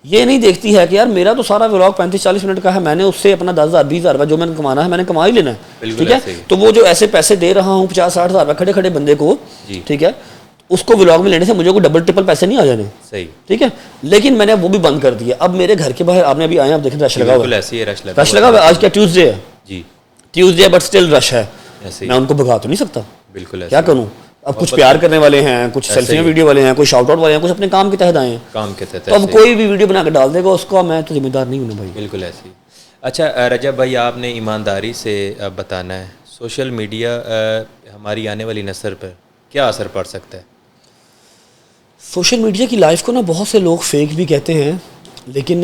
یہ نہیں دیکھتی ہے کہ یار میرا تو سارا ولاگ 35-40 منٹ کا ہے, میں نے اس سے اپنا 10,000 20,000 روپے جو میں نے کمانا ہے میں نے کما ہی لینا ہے. ٹھیک ہے. تو وہ جو ایسے پیسے دے رہا ہوں 50-60 ہزار روپے کھڑے بندے کو, ٹھیک ہے, اس کو ولاگ میں لینے سے مجھے کوئی ڈبل ٹرپل پیسے نہیں آ جانے. صحیح. ٹھیک ہے. لیکن میں نے وہ بھی بند کر دیا. اب میرے گھر کے باہر آپ نے ابھی آئے, آپ دیکھیں رش لگا ہوا ہے. رش لگا ہوا ہے. آج کیا ٹیوزڈے ہے؟ جی, ٹیوزڈے ہے بٹ اسٹل رش ہے. میں ان کو بھگا تو نہیں سکتا. بالکل. کیا کروں, اب کچھ پیار کرنے والے ہیں, کچھ سیلفیاں ویڈیو والے ہیں, کوئی شاؤٹ آؤٹ والے ہیں, کچھ اپنے کام کے تحت آئے ہیں. کام کے تحت تو اب کوئی بھی ویڈیو بنا کے ڈال دے گا اس کا میں تو ذمہ دار نہیں ہوں بھائی. بالکل ایسے ہی. اچھا رجب بھائی, آپ نے ایمانداری سے بتانا ہے سوشل میڈیا ہماری آنے والی نسل پر کیا اثر پڑ سکتا ہے؟ سوشل میڈیا کی لائف کو نا بہت سے لوگ فیک بھی کہتے ہیں, لیکن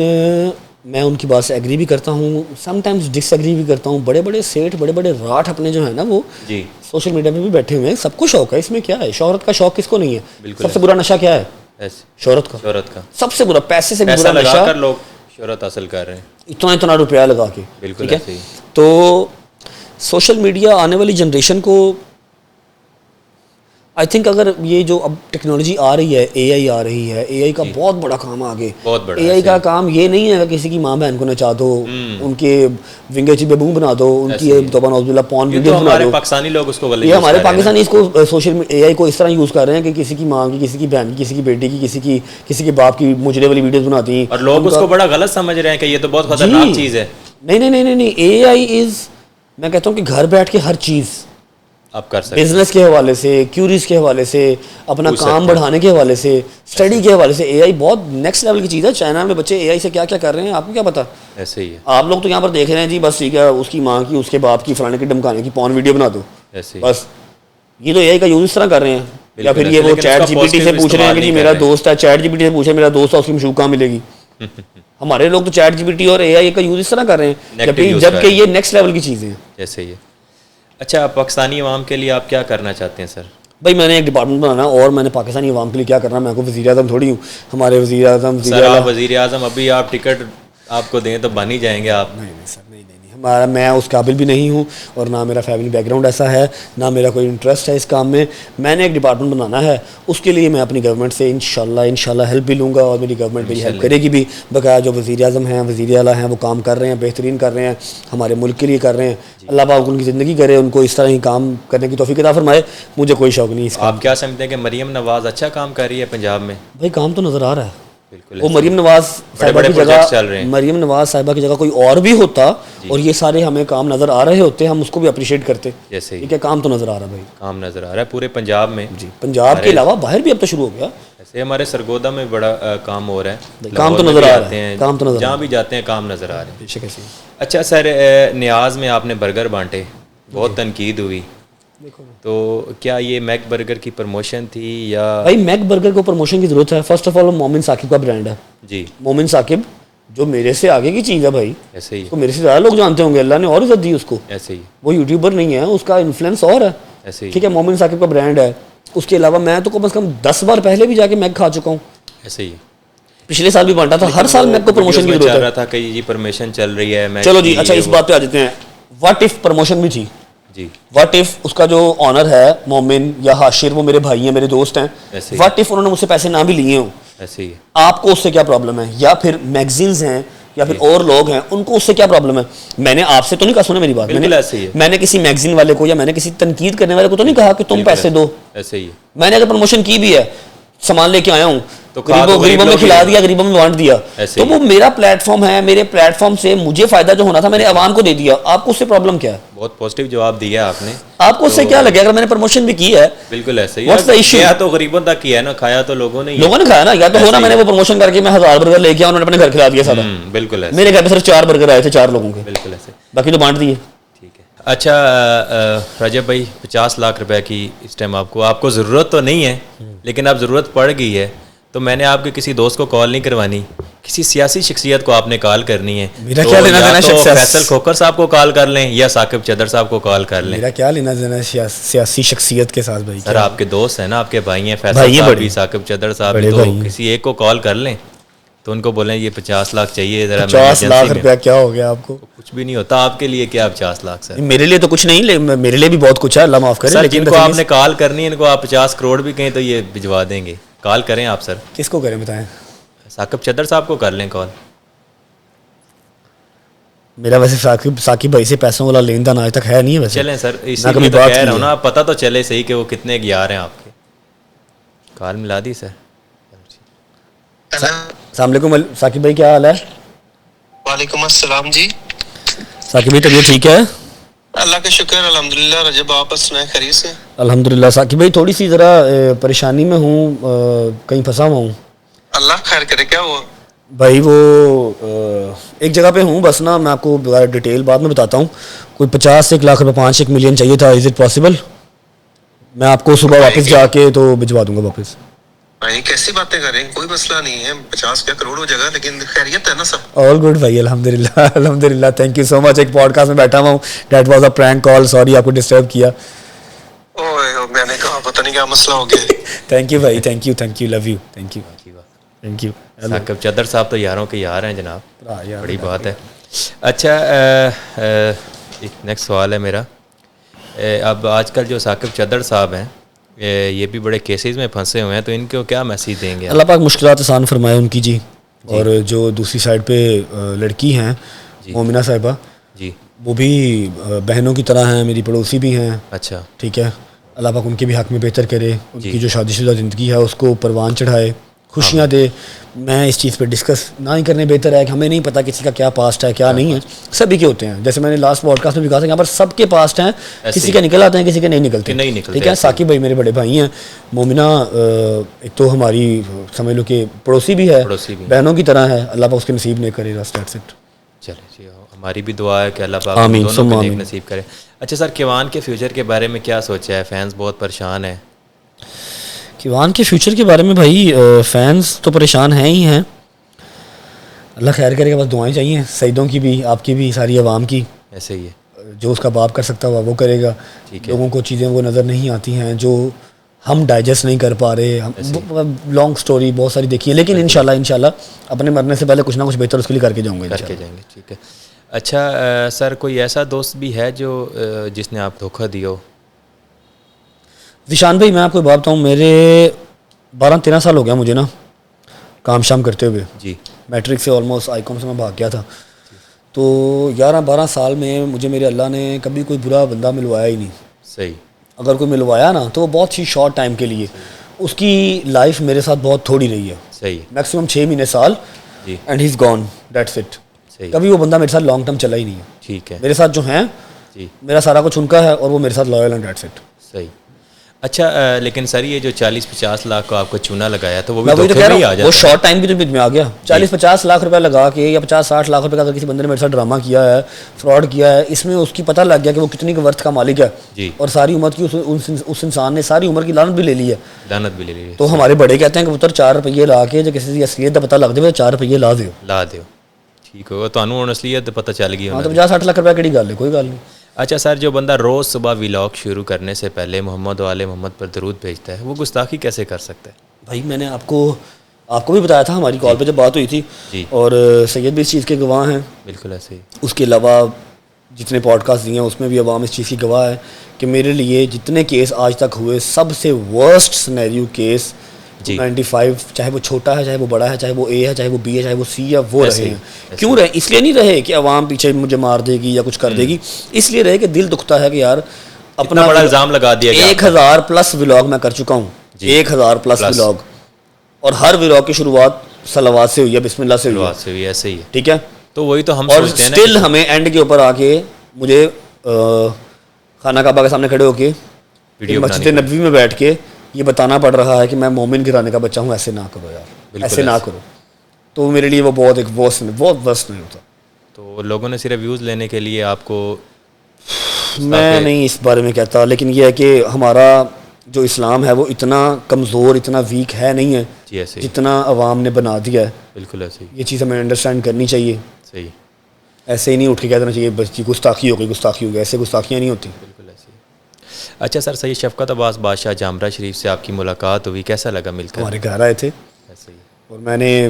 میں ان کی بات سے ایگری بھی کرتا ہوں, سم ٹائمز ڈس ایگری بھی کرتا ہوں. بڑے بڑے سیٹ, بڑے بڑے راٹ اپنے جو ہیں نا وہ جی سوشل میڈیا پہ بھی بیٹھے ہوئے ہیں. سب کو شوق ہے, اس میں کیا ہے, شہرت کا شوق کس کو نہیں ہے. سب سے برا نشہ کیا ہے؟ شہرت کا. سب سے برا, پیسے سے برا نشہ. لوگ شہرت حاصل کر رہے ہیں اتنا روپیہ لگا کے. بالکل. تو سوشل میڈیا آنے والی جنریشن کو آئی تھنک اگر یہ جو اب ٹیکنالوجی آ رہی ہے, اے آئی آ رہی ہے, اے آئی کا بہت بڑا کام آگے. اے آئی کا کام یہ نہیں ہے کہ کسی کی ماں بہن کو نچا دو, ان کے ونگے چی ببو بنا دو, ان کی توبہ نعوذ باللہ پون ویڈیو بنا دو. ہمارے پاکستانی لوگ اس کو یہ ہمارے پاکستانی اس کو سوشل اے آئی کو اس طرح یوز کر رہے ہیں کہ کسی کی ماں کی, کسی کی بہن کی, کسی کی بیٹی کی, کسی کے باپ کی مجرے والی ویڈیوز بناتی ہیں اور لوگ اس کو بڑا غلط سمجھ رہے ہیں کہ یہ تو بہت خطرناک چیز ہے. نہیں, اے آئی از, میں کہتا ہوں کہ گھر بیٹھ کے ہر چیز آپ کر سکتے, بزنس کے حوالے سے, کیوریز کے حوالے سے, اپنا کام بڑھانے کے حوالے سے, اسٹڈی کے حوالے سے. اے آئی بہت نیکسٹ لیول کی چیز ہے. چائنا میں بچے اے آئی سے کیا کیا کر رہے ہیں آپ کو کیا پتا. ایسے ہی ہے. آپ لوگ تو یہاں پر دیکھ رہے ہیں جی بس ٹھیک ہے, اس کی ماں کی, اس کے باپ کی, فلانے کی, ڈمکانے کی پون ویڈیو بنا دو بس. یہ تو اے آئی کا یوز اس طرح کر رہے ہیں. یا پھر یہ وہ چیٹ جی پی ٹی سے پوچھ رہے ہیں کہ جی میرا دوست ہے, چیٹ جی پی ٹی سے پوچھ رہے ہیں میرا دوست ہے, اس کی مشہور کہاں ملے گی. ہمارے لوگ تو چیٹ جی پی ٹی اور اے آئی کا یوز اس طرح کر رہے ہیں جبکہ یہ نیکسٹ لیول کی چیزیں ہیں. ایسے ہی ہے. اچھا, پاکستانی عوام کے لیے آپ کیا کرنا چاہتے ہیں سر؟ بھائی میں نے ایک ڈپارٹمنٹ بنانا, اور میں نے پاکستانی عوام کے لیے کیا کرنا. میں کو وزیر اعظم تھوڑی ہوں. ہمارے وزیر اعظم وزیر اعظم ابھی آپ ٹکٹ آپ کو دیں تو بن ہی جائیں گے آپ. نہیں سر, نہیں, میں اس قابل بھی نہیں ہوں, اور نہ میرا فیملی بیک گراؤنڈ ایسا ہے, نہ میرا کوئی انٹرسٹ ہے اس کام میں. میں نے ایک ڈپارٹمنٹ بنانا ہے, اس کے لیے میں اپنی گورنمنٹ سے انشاءاللہ ہیلپ بھی لوں گا, اور میری گورنمنٹ میری ہیلپ کرے گی بھی. بقایا جو وزیر اعظم ہیں, وزیر اعلیٰ ہیں, وہ کام کر رہے ہیں, بہترین کر رہے ہیں, ہمارے ملک کے لیے کر رہے ہیں. اللہ پاک ان کی زندگی کرے, ان کو اس طرح ہی کام کرنے کی توفیق عطا فرمائے. مجھے کوئی شوق نہیں اس کا. آپ کیا سمجھتے ہیں کہ مریم نواز اچھا کام کر رہی ہے پنجاب میں؟ بھائی کام تو نظر آ رہا ہے. وہ مریم نواز صاحبہ کی جگہ کوئی اور بھی ہوتا اور یہ سارے ہمیں کام نظر آ رہے ہوتے, ہم اس کو بھی اپریشیٹ کرتے. جیسے ٹھیک ہے, کام تو نظر آ رہا ہے بھائی, کام نظر آ رہا ہے پورے پنجاب میں. جی, پنجاب کے علاوہ باہر بھی اب تو شروع ہو گیا. ایسے ہمارے سرگودا میں بڑا کام ہو رہا ہے, کام تو نظر آ رہا ہے, کام تو نظر جہاں بھی جاتے ہیں کام نظر آ رہے ہیں. بے شک ایسے. اچھا سر, نیاز میں آپ نے برگر بانٹے, بہت تنقید ہوئی, تو کیا یہ میک برگر کی پروموشن تھی یا؟ بھائی میک برگر کو پروموشن کی ضرورت ہے. فرسٹ آف آل مومن ثاقب کا برانڈ ہے. جی, مومن ثاقب جو میرے سے آگے کی چیز ہے بھائی, ایسے ہی تو میرے سے زیادہ لوگ جانتے ہوں گے, اللہ نے اور عزت دی اس کو. ایسے ہی وہ یوٹیوبر نہیں ہے, اس کا انفلوئنس اور ہے. ایسے ہی ٹھیک ہے, مومن ثاقب کا برانڈ ہے. اس کے علاوہ میں تو کم از کم 10 بار پہلے بھی جا کے میک کھا چکا ہوں. ایسے ہی پچھلے سال بھی بانٹا تھا. ہر سال میک کو پروموشن کی ضرورت چل رہا تھا کہ جی پرمیشن چل رہی ہے. چلو جی, اچھا اس بات پہ آ جاتے ہیں. واٹ اف پروموشن بھی تھی. جی, واٹ اف اس کا جو آنر ہے مومن یا حاشر, وہ میرے بھائی ہیں, میرے دوست ہیں. واٹ اف انہوں نے مجھ سے پیسے نہ بھی لیے ہوں, ایسے ہی آپ کو اس سے کیا پرابلم ہے؟ یا پھر میگزینز ہیں یا پھر اور لوگ ہیں, ان کو اس سے کیا پرابلم ہے؟ میں نے آپ سے تو نہیں کہا, سنیں میری بات, میں نے کسی میگزین والے کو یا میں نے کسی تنقید کرنے والے کو تو نہیں کہا کہ تم پیسے دو. ایسے ہی میں نے اگر پروموشن کی بھی ہے, سامان لے کے آیا ہوں, غریبوں میں کھلا دیا, غریبوں میں بانٹ دیا, تو وہ میرا پلیٹ فارم ہے. میرے پلیٹ فارم سے مجھے فائدہ جو ہونا تھا میں نے عوام کو دے دیا. آپ کو اس سے پرابلم کیا ہے؟ بہت پازیٹیو جواب دیا آپ نے. آپ کو اس سے کیا لگے اگر میں نے پروموشن بھی کی ہے؟ بالکل ایسے ہی, کیا تو غریبوں تک کیا ہے نا, کھایا تو لوگوں نے کھایا نا. یا تو ہونا میں نے وہ پروموشن کر کے میں 1000 برگر لے کے آیا, انہوں نے اپنے گھر کھلا دیا سارا. بالکل ایسے, میرے گھر پہ صرف 4 برگر آئے تھے 4 لوگوں کے, بالکل ایسے, باقی تو بانٹ دیے. ٹھیک ہے. اچھا رجب بھائی, 50 لاکھ روپے کی اس ٹائم آپ کو ضرورت تو نہیں ہے, لیکن اب ضرورت پڑ گئی ہے, تو میں نے آپ کے کسی دوست کو کال نہیں کروانی, کسی سیاسی شخصیت کو آپ نے کال کرنی ہے. میرا کیا لینا دینا فیصل کھوکر صاحب کو کال کر لیں یا ثاقب چدر صاحب کو کال کر لیں. میرا کیا لینا دینا سیاسی شخصیت کے ساتھ بھائی؟ سر آپ کے دوست ہیں نا, آپ کے بھائی ہیں, فیصل صاحب بھی, ثاقب چدر صاحب بھی, تو کسی ایک کو کال کر لیں, تو ان کو بولیں یہ 50 لاکھ چاہیے ذرا. 50 لاکھ روپیہ کیا ہو گیا آپ کو؟ کچھ بھی نہیں ہوتا آپ کے لیے. کیا 50 لاکھ سر؟ میرے لیے تو کچھ نہیں, میرے لیے بھی بہت کچھ ہے, اللہ معاف کرے. لیکن کو آپ نے کال کرنی ہے, ان کو آپ 50 کروڑ بھی کہیں تو یہ بھجوا دیں گے. کال کریں آپ سر. کس کو کریں بتائیں؟ ثاقب چدر صاحب کو کر لیں کال. میرا ویسے ثاقب بھائی سے پیسوں والا لین دین آج تک ہے نہیں ہے ویسے. چلیں سر, اسی لیے تو کہہ رہا ہوں نا, پتہ تو چلے صحیح کہ وہ کتنے کی آ رہے ہیں آپ کے. کال ملا دی سر. السلام علیکم ثاقب بھائی, کیا حال ہے؟ وعلیکم السلام جی. ثاقب بھائی طبیعت ٹھیک ہے؟ اللہ کا شکر الحمدللہ. رجب آپ سنائیں خیریت سے؟ الحمدللہ. ثاقب بھائی تھوڑی سی ذرا پریشانی میں ہوں, کہیں پھنسا ہوا ہوں. اللہ خیر کرے. کیا ہوا بھائی؟ وہ ایک جگہ پہ ہوں بس نا, میں آپ کو ڈیٹیل بعد میں بتاتا ہوں. کوئی 50 لاکھ روپے 5 ملین چاہیے تھا. Is it possible? میں آپ کو صبح واپس جا کے تو بھجوا دوں گا واپس. بھائی کیسی باتیں کر رہے ہیں, کوئی مسئلہ نہیں ہے, 50 کروڑ ہو جگہ, لیکن خیریت ہے نا سب؟ آل گڈ بھائی, الحمدللہ الحمدللہ. تھینک یو سو مچ. ایک پوڈ کاسٹ میں بیٹھا ہوا ہوں, that was a prank call, sorry آپ کو ڈسٹرب کیا. اوہ میں نے کہا پتہ نہیں کیا مسئلہ ہو گیا. تھینک یو بھائی, thank you, love you, thank you. Saqib چدر صاحب تو یاروں کے یار ہیں جناب, بڑی بات ہے. اچھا ایک نیکسٹ سوال ہے میرا. اب آج کل جو ثاقب چدر صاحب ہیں یہ بھی بڑے کیسز میں پھنسے ہوئے ہیں, تو ان کو کیا میسیج دیں گے؟ اللہ پاک مشکلات آسان فرمائے ان کی جی. اور جو دوسری سائڈ پہ لڑکی ہیں مومنہ صاحبہ, جی وہ بھی بہنوں کی طرح ہیں, میری پڑوسی بھی ہیں. اچھا ٹھیک ہے, اللہ پاک ان کے بھی حق میں بہتر کرے. ان کی جو شادی شدہ زندگی ہے اس کو پروان چڑھائے, خوشیاں دے. میں اس چیز پہ ڈسکس نہ ہی کرنے بہتر ہے کہ ہمیں نہیں پتہ کسی کا کیا پاسٹ ہے کیا نہیں ہے. سبھی کے ہوتے ہیں, جیسے میں نے لاسٹ پوڈ کاسٹ میں بھی کہا تھا, یہاں پر سب کے پاسٹ ہیں, کسی کے نکل آتے ہیں کسی کے نہیں نکلتے. ٹھیک ہے, ثاقب بھائی میرے بڑے بھائی ہیں, مومنہ ایک تو ہماری سمجھ لو کہ پڑوسی بھی ہے, بہنوں کی طرح ہے. اللہ پاک اس کے نصیب نہیں کرے. چلے جی, ہماری بھی دعا ہے کہ اللہ پاک دونوں کو نیک نصیب کرے. اچھا سر, کیوان کے فیوچر کے بارے میں کیا سوچا ہے؟ فینس بہت پریشان ہیں. کیوان کے فیوچر کے بارے میں بھائی فینس تو پریشان ہیں ہی ہیں, اللہ خیر کرے گا. بس دعائیں چاہیے سعیدوں کی بھی, آپ کی بھی, ساری عوام کی. ایسے ہی ہے, جو اس کا باپ کر سکتا ہوا وہ کرے گا. لوگوں کو چیزیں وہ نظر نہیں آتی ہیں جو ہم ڈائجسٹ نہیں کر پا رہے. لانگ سٹوری بہت ساری دیکھی ہے, لیکن انشاءاللہ اپنے مرنے سے پہلے کچھ نہ کچھ بہتر اس کے لیے کر کے جاؤں گا. ٹھیک ہے. اچھا سر, کوئی ایسا دوست بھی ہے جو جس نے آپ دھوکہ دیا ہو؟ ذیشان بھائی میں آپ کو بات بتاؤں, میرے 12-13 سال ہو گیا مجھے نا کام شام کرتے ہوئے. جی, میٹرک سے آلموسٹ آئی کام سے میں بھاگ گیا تھا. تو 11-12 سال میں مجھے میرے اللہ نے کبھی کوئی برا بندہ ملوایا ہی نہیں. صحیح. اگر کوئی ملوایا نا تو وہ بہت ہی شارٹ ٹائم کے لیے, اس کی لائف میرے ساتھ بہت تھوڑی رہی ہے, صحیح, میکسیمم 6 مہینے سال, جی, and he is gone, that's it. صحیح, کبھی وہ بندہ میرے ساتھ لانگ ٹرم چلا ہی نہیں ہے. ٹھیک ہے, میرے ساتھ جو ہیں, جی, میرا سارا کچھ ان کا ہے اور وہ میرے ساتھ لائل اینڈ دیٹس اٹ. صحیح. اچھا لیکن سر یہ جو 40-50 لاکھ کو آپ کو چونا لگایا تو وہ میں بھی وہی تو دھوکے کہہ میں ہی رہا آ ہوں, جاتا وہ شارٹ ٹائم بھی تو میں آ گیا. 40-50 لاکھ روپے لگا کے یا 50-60 لاکھ روپے کا اگر کسی بندے نے میرے ساتھ ڈرامہ کیا ہے, فراڈ کیا ہے, اس میں اس کی پتہ لگ گیا کہ وہ کتنی کے ورتھ کا مالک ہے, جی, اور ساری عمر کی اس انسان نے ساری عمر کی لعنت بھی لے لی ہے. لعنت بھی لے لی, تو ہمارے بڑے کہتے ہیں کہ پتر 4 روپیے لا کے جو کسی کی اصلیت کا پتہ لگ جائے 4 روپیے لا دیو, لا دیو, ٹھیک ہوگا, تو انہوں اصلیت پتہ چل گئی. ہاں تو 50-60 لاکھ روپے کیڑی گل ہے, کوئی گل نہیں. اچھا سر, جو بندہ روز صبح ولاگ شروع کرنے سے پہلے محمد و آل محمد پر درود بھیجتا ہے وہ گستاخی کیسے کر سکتا ہے؟ بھائی میں نے آپ کو بھی بتایا تھا ہماری کال پہ جب بات ہوئی تھی, جی, اور سید بھی اس چیز کے گواہ ہیں. بالکل ایسے ہی. اس کے علاوہ جتنے پوڈ کاسٹ دیے ہیں اس میں بھی عوام اس چیز کی گواہ ہے کہ میرے لیے جتنے کیس آج تک ہوئے سب سے ورسٹ سنیریو کیس 95, چاہے وہ چھوٹا ہے, چاہے وہ بڑا ہے, چاہے وہ اے ہے, چاہے وہ بی ہے, چاہے وہ سی ہے, وہ رہے ہیں. کیوں رہے؟ اس لیے نہیں رہے کہ عوام پیچھے مجھے مار دے گی یا کچھ کر دے گی, اس لیے رہے کہ دل دکھتا ہے کہ یار اپنا بڑا الزام لگا دیا گیا. 1000+ ولاگ میں کر چکا ہوں, 1000+ ولاگ, اور ہر ولاگ کی شروعات صلوات سے ہوئی ہے, بسم اللہ سے ہوئی ہے, ایسے ہی ہے, ٹھیک ہے. تو وہی تو ہم اور سوچتے ہیں اسٹل ہمیں اینڈ کے اوپر آ کے مجھے خانہ کعبہ کے سامنے کھڑے ہو کے مسجد نبوی میں بیٹھ کے یہ بتانا پڑ رہا ہے کہ میں مومن گھرانے کا بچہ ہوں, ایسے نہ کرو یار, ایسے نہ کرو. تو میرے لیے وہ بہت ایک بہت ورسٹ نہیں ہوتا. تو لوگوں نے صرف ویوز لینے کے لیے آپ کو, میں نہیں اس بارے میں کہتا, لیکن یہ ہے کہ ہمارا جو اسلام ہے وہ اتنا کمزور, اتنا ویک ہے نہیں ہے جتنا عوام نے بنا دیا ہے. بالکل ایسے ہی, یہ چیز ہمیں انڈرسٹینڈ کرنی چاہیے. صحیح, ایسے ہی نہیں اٹھ کے کہہ دینا چاہیے بس جی گستاخی ہو گئی, گستاخی ہو گئی, ایسے گستاخیاں نہیں ہوتی. بالکل ایسے ہی. اچھا سر, سید شفقت عباس بادشاہ جامرہ شریف سے آپ کی ملاقات ہوئی, کیسا لگا مل کر؟ ہمارے گھر آئے تھے, ایسے ہی, اور میں نے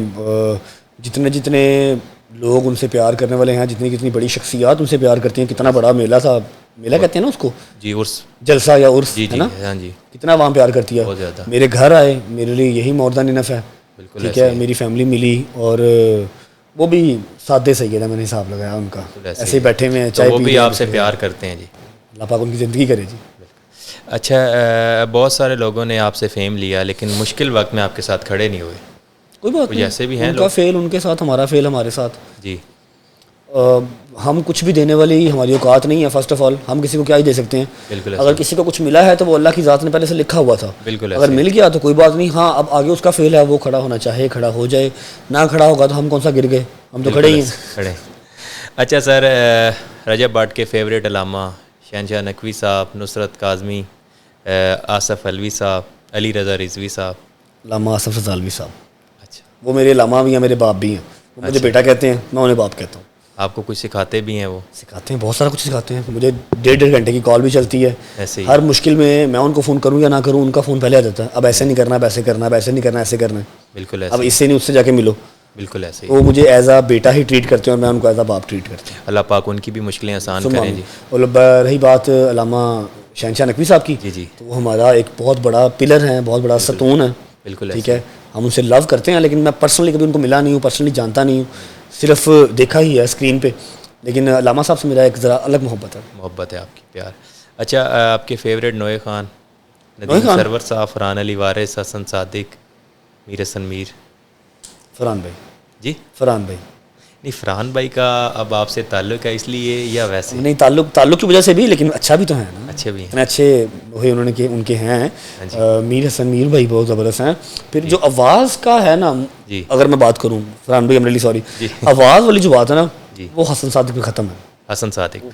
جتنے لوگ ان سے پیار کرنے والے ہیں, جتنی بڑی شخصیات ان سے پیار کرتی ہیں, کتنا بڑا میلہ تھا, میلہ کہتے ہیں نا اس کو, جی, عرس, جلسہ یا عرس, جی, ہے نا, ہاں جی, کتنا وہاں پیار کرتی ہے. بہت زیادہ. میرے گھر آئے, میرے لیے یہی مور دین انف ہے. بالکل, ٹھیک ہے, میری فیملی ملی, اور وہ بھی سادے سید ہے, میں نے حساب لگایا ان کا, ایسے ہی بیٹھے ہوئے ہیں, چائے وہ بھی آپ سے پیار کرتے ہیں. جی, اللہ پاک ان کی زندگی کرے. جی, اچھا, بہت سارے لوگوں نے آپ سے فیم لیا لیکن مشکل وقت میں آپ کے ساتھ کھڑے نہیں ہوئے. کوئی بات نہیں, ایسے بھی ہیں ان کا فیل ان کے ساتھ, ہمارا فیل ہمارے ساتھ. جی, ہم کچھ بھی دینے والی ہماری اوقات نہیں ہے. فرسٹ آف آل ہم کسی کو کیا ہی دے سکتے ہیں. بالکل, اگر کسی کو کچھ ملا ہے تو وہ اللہ کی ذات نے پہلے سے لکھا ہوا تھا. بالکل, اگر مل گیا تو کوئی بات نہیں. ہاں, اب آگے اس کا فیل ہے, وہ کھڑا ہونا چاہے کھڑا ہو جائے, نہ کھڑا ہوگا تو ہم کون سا گر گئے, ہم تو کھڑے ہی ہیں. اچھا سر, رجب بٹ کے فیوریٹ علامہ شہنشاہ نقوی صاحب, نصرت کاظمی, آصف علوی صاحب, علی رضا رضوی صاحب, علامہ آصف رضا علوی صاحب, اچھا, وہ میرے علامہ بھی ہیں, میرے باپ بھی ہیں. وہ مجھے بیٹا کہتے ہیں, میں انہیں باپ کہتا ہوں. آپ کو کچھ سکھاتے بھی ہیں؟ وہ سکھاتے ہیں, بہت سارا کچھ سکھاتے ہیں. مجھے 1.5 گھنٹے کی کال بھی چلتی ہے. ایسے ہی, ہر مشکل میں ان کو فون کروں یا نہ کروں, ان کا فون پہلے آ جاتا ہے, اب ایسے نہیں کرنا, اب ایسے کرنا, اب ایسے نہیں کرنا, ایسے کرنا ہے. بالکل, اب اس سے نہیں اس سے جا کے ملو. بالکل ایسے ہی. وہ مجھے as a beta he treat کرتے ہیں اور میں ان کو ایز اے باپ ٹریٹ کرتے ہیں. اللہ پاک ان کی بھی مشکلیں آسان کریں. جی, اور رہی بات علامہ شہنشاہ نقوی صاحب کی, جی, تو وہ ہمارا ایک بہت بڑا پلر ہے, بہت بڑا ستون ہے. بالکل, ٹھیک ہے, ہم ان سے لو کرتے ہیں, لیکن میں پرسنلی کبھی ان کو ملا نہیں ہوں, پرسنلی جانتا نہیں ہوں, صرف دیکھا ہی ہے اسکرین پہ. لیکن علامہ صاحب سے میرا ایک ذرا الگ محبت ہے آپ کی, پیار. اچھا, آپ کے فیوریٹ نوئے خان, ندیم سرور صاحب, فرحان علی وارث, حسن صادق, میر حسن میر. فرحان بھائی. جی, فرحان بھائی. نہیں, فرحان بھائی کا اب آپ سے تعلق ہے اس لیے یا ویسے؟ نہیں, تعلق کی وجہ سے بھی, لیکن اچھا بھی تو ہے نا. اچھے بھی ہیں, اچھے وہی انہوں نے ان کے ہیں. میر حسن میر بھائی بہت زبردست ہیں. پھر جو آواز کا ہے نا, اگر میں بات کروں, فرحان بھائی امرلی سوری, آواز والی جو بات ہے نا, وہ حسن صادق میں ختم ہے. حسن صادق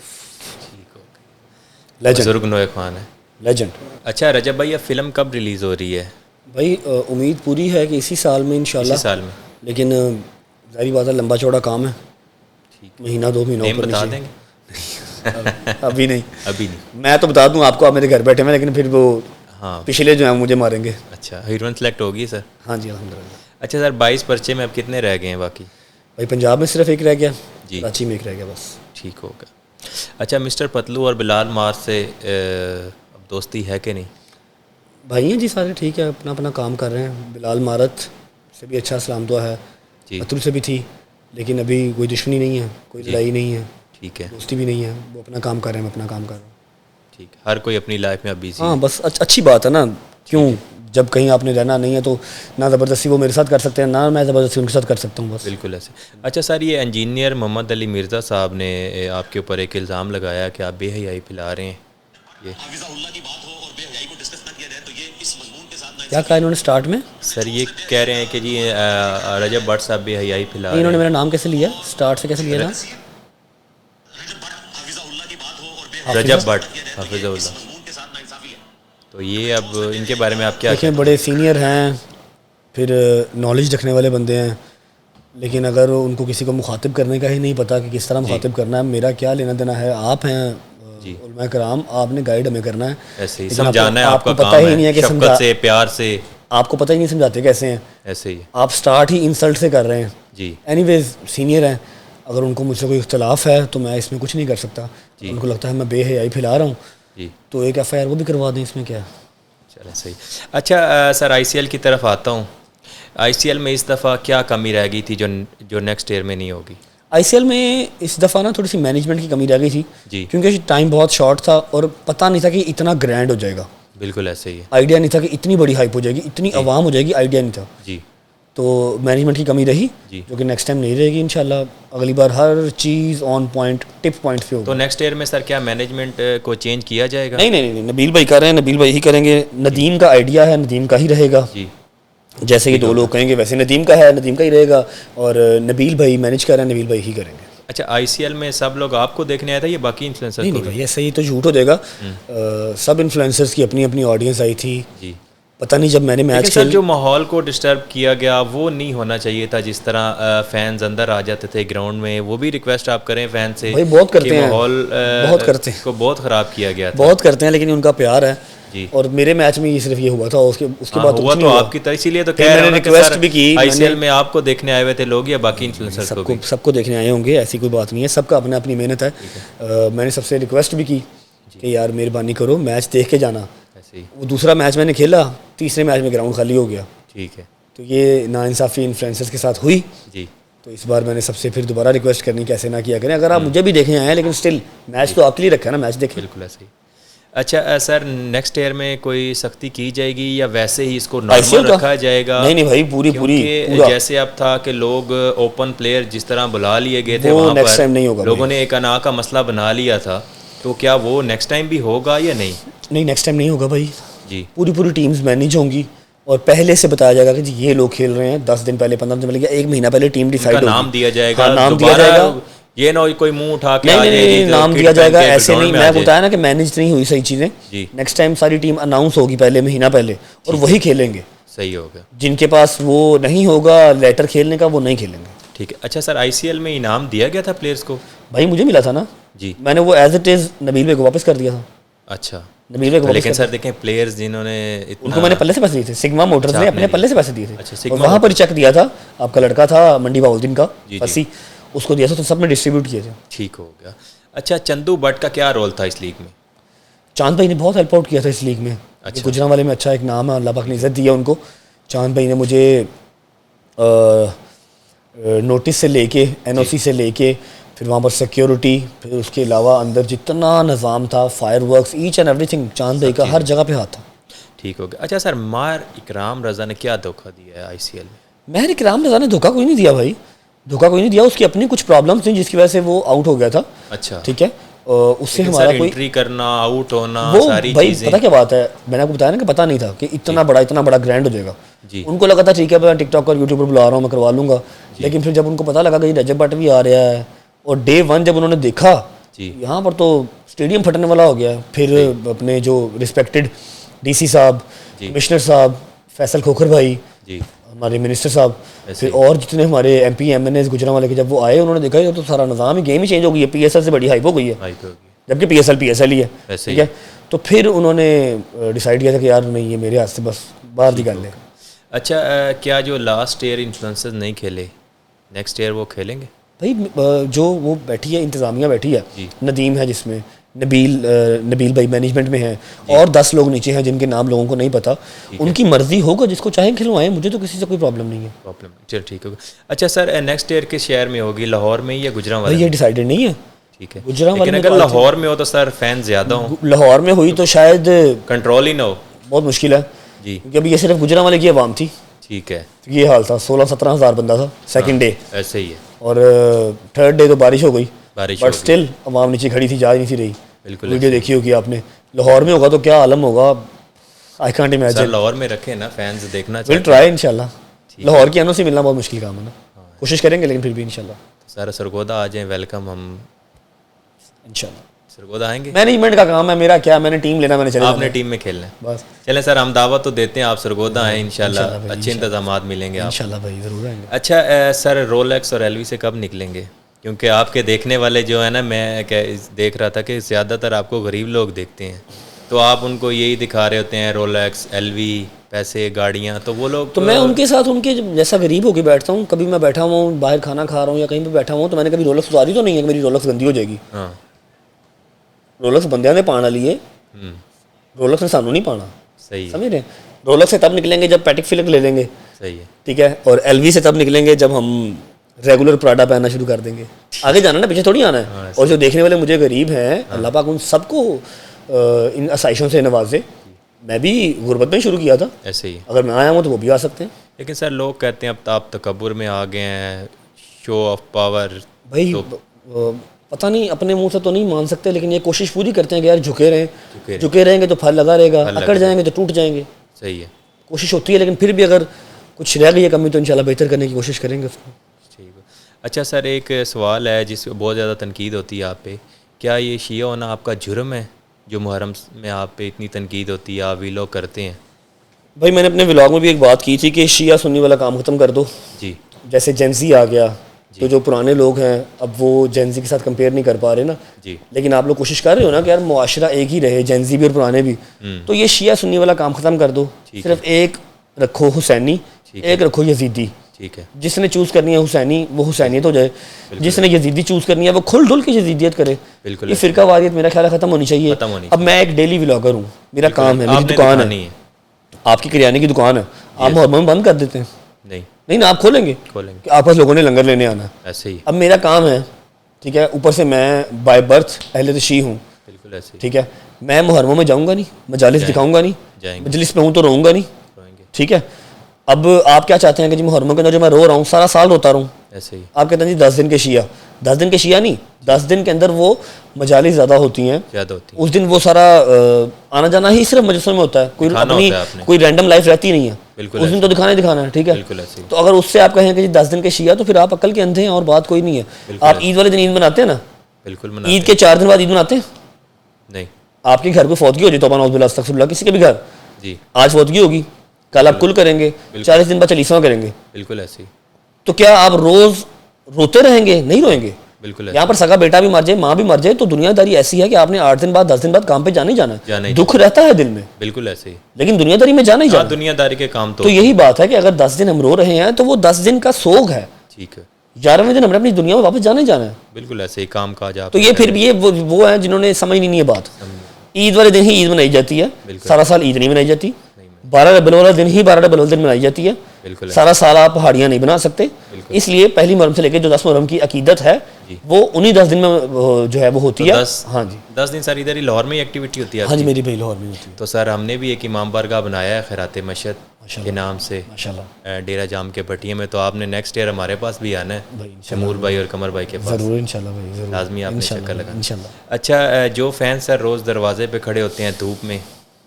لیجنڈ, بزرگ نوئے خان ہے, لیجنڈ. اچھا رجب بھائی, اب فلم کب ریلیز ہو رہی ہے؟ بھائی امید پوری ہے کہ اسی سال میں انشاءاللہ. اسی سال میں, لیکن ظاہری بات ہے لمبا چوڑا کام ہے, مہینہ 2 مہینوں اوپر بتا دیں گے؟ ابھی نہیں, ابھی نہیں. میں تو بتا دوں آپ کو, آپ میرے گھر بیٹھے ہیں, لیکن پھر وہ ہاں پچھلے جو ہیں مجھے ماریں گے. اچھا, ہیروئن سلیکٹ ہوگی سر؟ ہاں جی الحمدللہ. اچھا سر, 22 پرچے میں اب کتنے رہ گئے ہیں باقی؟ بھائی پنجاب میں صرف ایک رہ گیا, جی, کراچی میں ایک رہ گیا بس. ٹھیک ہوگا. اچھا, مسٹر پتلو اور بلال مار سے اب دوستی ہے کہ نہیں؟ بھائی ہیں جی سارے ٹھیک ہے, اپنا اپنا کام کر رہے ہیں. بلال مارت سے بھی اچھا سلام دعا ہے, پتلو سے بھی تھی, لیکن ابھی کوئی دشمنی نہیں ہے, کوئی لڑائی نہیں ہے, ٹھیک ہے, دوستی بھی نہیں ہے. وہ اپنا کام کر رہے ہیں, میں اپنا کام کر رہا ہوں. ٹھیک ہے, ہر کوئی اپنی لائف میں اب بیزی. ہاں بس اچھی بات ہے نا. کیوں جب کہیں آپ نے رہنا نہیں ہے تو نہ زبردستی وہ میرے ساتھ کر سکتے ہیں نہ میں زبردستی ان کے ساتھ کر سکتا ہوں بس. بالکل ایسے. اچھا سر یہ انجینئر محمد علی مرزا صاحب نے آپ کے اوپر ایک الزام لگایا کہ آپ بے حیائی پھیلا رہے ہیں. یہ کیا کہا انہوں نے اسٹارٹ میں؟ سر یہ کہہ رہے ہیں کہ جی رجب بٹ صاحب بے حیائی پھیلا رہے انہوں نے ہیں. میرا نام کیسے لیا اسٹارٹ سے کیسے لیا نا؟ رجب بٹ حافظ اللہ. تو یہ اب ان کے بارے میں آپ کیا دیکھیں بڑے سینئر ہیں پھر نالج رکھنے والے بندے ہیں لیکن اگر ان کو کسی کو مخاطب کرنے کا ہی نہیں پتہ کہ کس طرح مخاطب کرنا ہے میرا کیا لینا دینا ہے. آپ ہیں علماء کرام آپ نے گائیڈ ہمیں کرنا ہے ایسے ہی سمجھانا ہے. آپ کا پتہ ہی نہیں ہے کہ شفقت سے پیار سے آپ کو پتہ ہی نہیں سمجھاتے کیسے ہیں. ایسے ہی آپ سٹارٹ ہی انسلٹ سے کر رہے ہیں. جی اینی ویز سینئر ہیں اگر ان کو مجھ سے کوئی اختلاف ہے تو میں اس میں کچھ نہیں کر سکتا. ان کو لگتا ہے میں بے حیائی پھیلا رہا ہوں جی تو ایک ایف آئی آر وہ بھی کروا دیں اس میں کیا. چلیں صحیح. اچھا سر آئی سی ایل کی طرف آتا ہوں. آئی سی ایل میں اس دفعہ کیا کمی رہ گئی تھی جو نیکسٹ ایئر میں نہیں ہوگی؟ آئی سی ایل میں اس دفعہ نا تھوڑی سی مینجمنٹ کی کمی رہ گئی تھی جی کیونکہ ٹائم بہت شارٹ تھا اور پتہ نہیں تھا کہ اتنا گرینڈ ہو جائے گا. بالکل ایسے ہی ہے. آئیڈیا نہیں تھا کہ اتنی بڑی ہائپ ہو جائے گی اتنی عوام ہو جائے گی آئیڈیا نہیں تھا. جی تو مینجمنٹ کی کمی رہی جو کہ نیکسٹ ٹائم نہیں رہے گی انشاءاللہ. اگلی بار ہر چیز آن پوائنٹ ٹپ پوائنٹ پہ ہوگا. تو نیکسٹ ایئر میں سر کیا مینجمنٹ کو چینج کیا جائے گا؟ نہیں نبیل بھائی کر رہے ہیں نبیل بھائی ہی کریں گے. ندیم کا آئیڈیا ہے ندیم کا ہی رہے گا. جی جیسے یہ دو لوگ کہیں گے ویسے ندیم کا ہے ندیم کا ہی رہے گا اور نبیل بھائی مینیج کر رہے ہیں نبیل بھائی ہی کریں گے. اچھا آئی سی ایل میں سب لوگ آپ کو دیکھنے آیا تھا یا باقی انفلوئنسر؟ نہیں بھائی ایسا ہی تو جھوٹ ہو جائے گا. سب انفلوئنسرز کی اپنی اپنی آڈینس آئی تھی. جی پتہ نہیں جب میں نے میچ سر جو ماحول کو ڈسٹرب کیا گیا وہ نہیں ہونا چاہیے تھا. جس طرح فینز اندر آ جاتے تھے گراؤنڈ میں وہ بھی ریکویسٹ آپ کریں فین سے. بھائی بہت کرتے ہیں ماحول بہت کرتے ہیں کو بہت خراب کیا گیا تھا. بہت کرتے ہیں لیکن ان کا پیار ہے. جی اور میرے میچ میں یہ صرف یہ ہوا تھا اس کے بعد ہوا تو آپ کی طرح. اسی لیے تو کہہ رہا ہوں ریکویسٹ بھی کی آئی سی ایل میں آپ کو دیکھنے آئے ہوئے تھے لوگ یا باقی انفلوئنسر کو؟ سب کو دیکھنے آئے ہوں گے ایسی کوئی بات نہیں ہے. سب کا اپنا اپنی محنت ہے. میں نے سب سے ریکویسٹ بھی کی کہ یار مہربانی کرو میچ دیکھ کے جانا. وہ دوسرا میچ میں نے کھیلا تیسرے میچ میں گراؤنڈ خالی ہو گیا. ٹھیک ہے. تو یہ ناانصافی انفلوئنسرز کے ساتھ ہوئی. جی تو اس بار میں نے سب سے پھر دوبارہ ریکویسٹ کرنی کیسے نہ کیا کریں. اگر آپ مجھے بھی دیکھنے آئے ہیں لیکن اسٹل میچ تو آپ کے لیے رکھا ہے نا میچ دیکھیں. بالکل ایسے ہی. اچھا سر نیکسٹ ایئر میں کوئی سختی کی جائے گی یا ویسے ہی اس کو نارمل رکھا جائے گا؟ نہیں بھائی پوری جیسے اب تھا کہ لوگ اوپن پلیئر جس طرح بلا لیے گئے تھے وہاں پر لوگوں نے ایک انا کا مسئلہ بنا لیا تھا تو کیا وہ نیکسٹ ٹائم بھی ہوگا یا نہیں؟ نہیں نیکسٹ ٹائم نہیں ہوگا بھائی. جی پوری ٹیمز مینیج ہوں گی اور پہلے سے بتایا جائے گا کہ جی یہ لوگ کھیل رہے ہیں. 10 دن پہلے 15 دن پہلے ایک مہینہ پہلے ٹیم ڈیسائیڈ ہوگی. نام دیا جائے گا. نام دیا جائے گا. یہ نہ کوئی منہ اٹھا کے نہیں نام دیا جائے گا ایسے نہیں. میں بتایا نا کہ مینیج نہیں ہوئی صحیح چیزیں. نیکسٹ ٹائم ساری ٹیم اناؤنس ہوگی پہلے مہینہ پہلے اور وہی کھیلیں گے. صحیح ہوگا. جن کے پاس وہ نہیں ہوگا لیٹر کھیلنے کا وہ نہیں کھیلیں گے. ٹھیک ہے. اچھا سر آئی سی ایل میں انعام دیا گیا تھا پلیئرس کو؟ بھائی مجھے ملا تھا نا. جی میں نے وہ ایز اٹ از نبیل بھائی کو واپس کر دیا تھا. اچھا نبیل بھائی کو لیکن سر دیکھیں پلیئرز جنہوں نے ان کو میں نے پلے سے پیسے دیے تھے. سگما موٹرز نے اپنے پلے سے پیسے دیے تھے. اچھا اور وہاں پر چیک دیا تھا. آپ کا لڑکا تھا منڈی باؤدین کا فسی اس کو دیا تھا تو سب نے ڈسٹریبیوٹ کیے تھے. ٹھیک ہو گیا. اچھا چندو بٹ کا کیا رول تھا اس لیگ میں؟ چاند بھائی نے بہت ہیلپ آؤٹ کیا تھا اس لیگ میں. گجرا والے میں اچھا ایک نام ہے اللہ پاک نے عزت دیا ان کو. چاند بھائی نے مجھے نوٹس سے لے کے این او سی سے لے کے پھر وہاں پر سیکیورٹی پھر اس کے علاوہ اندر جتنا نظام تھا fireworks each and everything Chand بھائی کا ہر جگہ پہ ہاتھ تھا. ٹھیک ہو گیا. اچھا سر ماہر اکرام رضا نے کیا دھوکہ دیا ہے آئی سی ایل میں؟ ماہر اکرام رضا نے دھوکہ کوئی نہیں دیا بھائی. دھوکہ کوئی نہیں دیا. اس کی اپنی کچھ پرابلمس تھیں جس کی وجہ سے وہ آؤٹ ہو گیا تھا. اچھا ٹھیک ہے. اس سے ہمارا کوئی انٹری کرنا آؤٹ ہونا وہ ساری بھائی چیزیں پتہ کیا بات ہے میں نے آپ کو بتایا نا کہ پتہ نہیں تھا کہ اتنا بڑا گرینڈ ہو جائے گا. جی ان کو لگا تھا ٹھیک ہے میں ٹک ٹاک اور یوٹیوب پر بلا رہا ہوں میں کروا لوں گا. لیکن پھر جب ان کو پتہ لگا کہ رجب بٹ بھی آ رہا ہے اور ڈے 1 جب انہوں نے دیکھا یہاں پر تو اسٹیڈیم پھٹنے والا ہو گیا. پھر اپنے جو رسپیکٹڈ ڈی سی صاحب کمشنر صاحب فیصل کھوکھر بھائی ہمارے منسٹر صاحب پھر اور جتنے ہمارے M P M N S گجرا والے کے جب وہ آئے انہوں نے دیکھا تو سارا نظام ہی گیم ہی چینج ہو گئی ہے. پی ایس ایل سے بڑی ہائپ ہو گئی ہے جبکہ پی ایس ایل ہی ہے. ٹھیک ہے. تو پھر انہوں نے ڈیسائیڈ کیا تھا کہ یار نہیں یہ میرے ہاتھ سے بس باہر دی گل ہے. اچھا کیا جو لاسٹ ایئر انفلوئنسرز نہیں کھیلے نیکسٹ ایئر وہ کھیلیں گے؟ بھائی جو وہ بیٹھی ہے انتظامیہ بیٹھی ہے ندیم ہے جس میں نبیل بھائی مینجمنٹ میں ہیں اور 10 لوگ نیچے ہیں جن کے نام لوگوں کو نہیں پتہ. ان کی مرضی ہوگا جس کو چاہیں کھلوائیں. مجھے تو کسی سے کوئی پرابلم نہیں ہے. چل ٹھیک ہوگا. اچھا سر نیکسٹ ایئر کس شہر میں ہوگی لاہور میں یا گجرانوالہ؟ یہ ڈیسائیڈڈ نہیں ہے. ٹھیک ہے. لیکن اگر لاہور میں ہو تو سر فین زیادہ ہوں. لاہور میں ہوئی تو شاید کنٹرول ہی نہ ہو. بہت مشکل ہے. جی کیونکہ ابھی یہ صرف گجرانوالے کی عوام تھی. ٹھیک ہے. تو یہ حال تھا, 16-17 ہزار بندہ تھا سیکنڈ ڈے, ایسے ہی ہے. اور تھرڈ ڈے تو بارش ہو گئی, بارش بٹ اسٹل عوام نیچے کھڑی تھی, جا نہیں تھی رہی. بالکل. ویڈیو دیکھی ہوگی آپ نے. لاہور میں ہوگا تو کیا عالم ہوگا, آئی کانٹ امیجن. لاہور میں رکھے نا فینس دیکھنا ول ٹرائی انشاءاللہ. لاہور کی انوں سے ملنا بہت مشکل کام ہے نا, کوشش کریں گے لیکن پھر بھی انشاءاللہ. سر سرگودا آ جائیں, ویلکم. ہم انشاءاللہ سرگودا آئیں گے. مینجمنٹ کا کام ہے میرا, کیا میں نے ٹیم لینا, میں نے چلے آپ نے ٹیم میں کھیلنا ہے بس. چلیں سر ہم دعوت تو دیتے ہیں, آپ سرگودا آئیں انشاءاللہ, اچھے انتظامات ملیں گے آپ. انشاءاللہ بھائی ضرور آئیں گے. اچھا سر, رولیکس اور ایل وی سے کب نکلیں گے؟ کیونکہ آپ کے دیکھنے والے جو ہے نا, میں دیکھ رہا تھا کہ زیادہ تر آپ کو غریب لوگ دیکھتے ہیں, تو آپ ان کو یہی دکھا رہے ہوتے ہیں رولیکس, ایل وی, پیسے, گاڑیاں, تو وہ لوگ. تو میں ان کے ساتھ ان کے جیسا غریب ہو کے بیٹھتا ہوں. کبھی میں بیٹھا ہوں باہر کھانا کھا رہا ہوں یا کہیں پہ بیٹھا ہوں, تو میں نے کبھی رولکس اتاری تو نہیں ہے کہ میری رولکس گندی ہو جائے گی. ہاں, رولکس بندیاں نے پانا لیے, رولکس نے سانو نہیں پانا. صحیح ہے. سمجھ رہے ہیں. رولکس سے تب نکلیں گے جب پیٹک فلک لے لیں گے. صحیح ہے. ٹھیک ہے. اور ایل وی سے تب نکلیں گے جب ہم ریگولر پراڈا پہننا شروع کر دیں گے. آگے جانا نا, پیچھے تھوڑی آنا ہے. اور جو دیکھنے والے مجھے غریب ہیں, اللہ پاک ان سب کو ان آسائشوں سے نوازے. میں بھی غربت میں شروع کیا تھا, ایسے ہی. اگر میں آیا ہوں تو وہ بھی آ سکتے ہیں. لیکن سر لوگ کہتے ہیں اب آپ تکبر میں آ گئے ہیں, شو آف پاور. بھائی پتہ نہیں, اپنے منہ سے تو نہیں مان سکتے, لیکن یہ کوشش پوری کرتے ہیں کہ یار جھکے رہیں گے تو پھل لگا رہے گا, اکڑ جائیں گے تو ٹوٹ جائیں گے. صحیح ہے. کوشش ہوتی ہے, لیکن پھر بھی اگر کچھ رہ گئی ہے کمی تو انشاءاللہ بہتر کرنے کی کوشش کریں گے اس کو. ٹھیک ہے. اچھا سر, ایک سوال ہے جس پہ بہت زیادہ تنقید ہوتی ہے آپ پہ, کیا یہ شیعہ ہونا آپ کا جرم ہے جو محرم میں آپ پہ اتنی تنقید ہوتی ہے, آپ ویلوگ کرتے ہیں؟ بھائی میں نے اپنے ولاگ میں بھی ایک بات کی تھی کہ شیعہ سنی والا کام ختم کر دو. جی. جیسے جینزی آ گیا, تو جو پرانے لوگ ہیں اب وہ جینزی کے ساتھ کمپیئر نہیں کر پا رہے نا. جی. لیکن آپ لوگ کوشش کر رہے ہو نا کہ یار معاشرہ ایک ہی رہے, جینزی بھی اور پرانے بھی. تو یہ شیعہ سنی والا کام ختم کر دو. صرف ایک رکھو حسینی, ایک رکھو یزیدی. ٹھیک ہے. جس نے چوز کرنی ہے حسینی وہ حسینیت ہو جائے, جس نے یزیدی چوز کرنی ہے وہ کھل ڈل کے یزیدیت کرے. بالکل. یہ فرقہ واریت میرا خیال ہے ختم ہونی چاہیے. اب میں ایک ڈیلی ولاگر ہوں, میرا کام ہے, میری دکان ہے, آپ کی کریانے کی دکان ہے, آپ محرم میں بند کر دیتے ہیں؟ نہیں نا, آپ کھولیں گے کہ آپس لوگوں نے لنگر لینے آنا ہے. ایسے ہی. اب میرا کام ہے, ٹھیک ہے, اوپر سے میں بائی برتھ اہل تشیع ہوں. بالکل ایسے. ٹھیک ہے. میں محرموں میں جاؤں گا نہیں, مجالس دکھاؤں گا نہیں, مجلس میں ہوں تو روؤں گا نہیں. ٹھیک ہے. اب آپ کیا چاہتے ہیں کہ جی محرموں کے اندر جو میں رو رہا ہوں سارا سال روتا رہوں؟ ایسے ہی. آپ کہتے ہیں جی 10 دن کے شیعہ, 10 دن کے شیعہ نہیں, 10 دن کے اندر وہ مجالس زیادہ ہوتی ہیں, اس دن وہ سارا آنا جانا ہی صرف مجلسوں میں ہوتا ہے, کوئی رینڈم لائف رہتی نہیں ہے. اس دن تو دکھانا ہے. ٹھیک ہے. تو اگر اس سے آپ کہیں کہ جی 10 دن کے شیعہ, تو پھر آپ عقل کے اندھے ہیں اور بات کوئی نہیں ہے. آپ عید والے دن عید مناتے ہیں نا؟ بالکل. عید کے 4 دن بعد عید مناتے ہیں؟ نہیں. آپ کے گھر کو فوتگی ہو جائے تو نعوذ باللہ استغفر اللہ, کسی کے بھی گھر جی آج فوتگی ہوگی, کل آپ کل کریں گے, 40 دن بعد چالیسواں کریں گے. بالکل ایسے ہی. تو کیا آپ روز روتے رہیں گے؟ نہیں روئیں گے. بالکل. یہاں پر سگا بیٹا بھی مر جائے, ماں بھی مر جائے, تو دنیا داری ایسی ہے کہ آپ نے 8 دن بعد 10 دن بعد کام پہ جانا ہی جانا ہے. دکھ رہتا ہے دل میں, بالکل ایسے ہی, لیکن دنیا داری میں جانا ہی جانا. دنیا داری کے کام تو یہی بات ہے کہ اگر 10 دن ہم رو رہے ہیں تو وہ 10 دن کا سوگ ہے. ٹھیک ہے. 11ویں دن ہم نے اپنی دنیا میں واپس جانا ہی جانا ہے. بالکل ایسے ہی کام کاج. تو یہ پھر بھی وہ ہیں جنہوں نے سمجھ نہیں ہے بات. عید والے دن ہی عید منائی جاتی ہے, سارا سال عید نہیں منائی جاتی. 12 ربیع الاول دن ہی 12 ربیع الاول دن منائی جاتی ہے. سارا سال آپ پہاڑیاں نہیں بنا سکتے. اس لیے پہلی محرم سے لے کے جو 10 محرم کی عقیدت ہے وہ انہی 10 دن میں جو ہے وہ ہوتی ہے. ہاں جی 10 دن سر ادھر ہی لاہور میں ایکٹیویٹی ہوتی ہے. ہاں جی میری بھائی لاہور میں ہوتی ہے. تو سر ہم نے بھی ایک امام بارگاہ بنایا ہے خیرات مشہد کے نام سے, ڈیرہ جام کے بٹیے میں. تو آپ نے نیکسٹ ایئر ہمارے پاس بھی آنا ہے, شمور بھائی اور قمر بھائی کے پاس. ضرور انشاءاللہ بھائی, لازمی آپ نے چکر لگانا انشاءاللہ. اچھا جو فینس سر روز دروازے پہ کھڑے ہوتے ہیں دھوپ میں,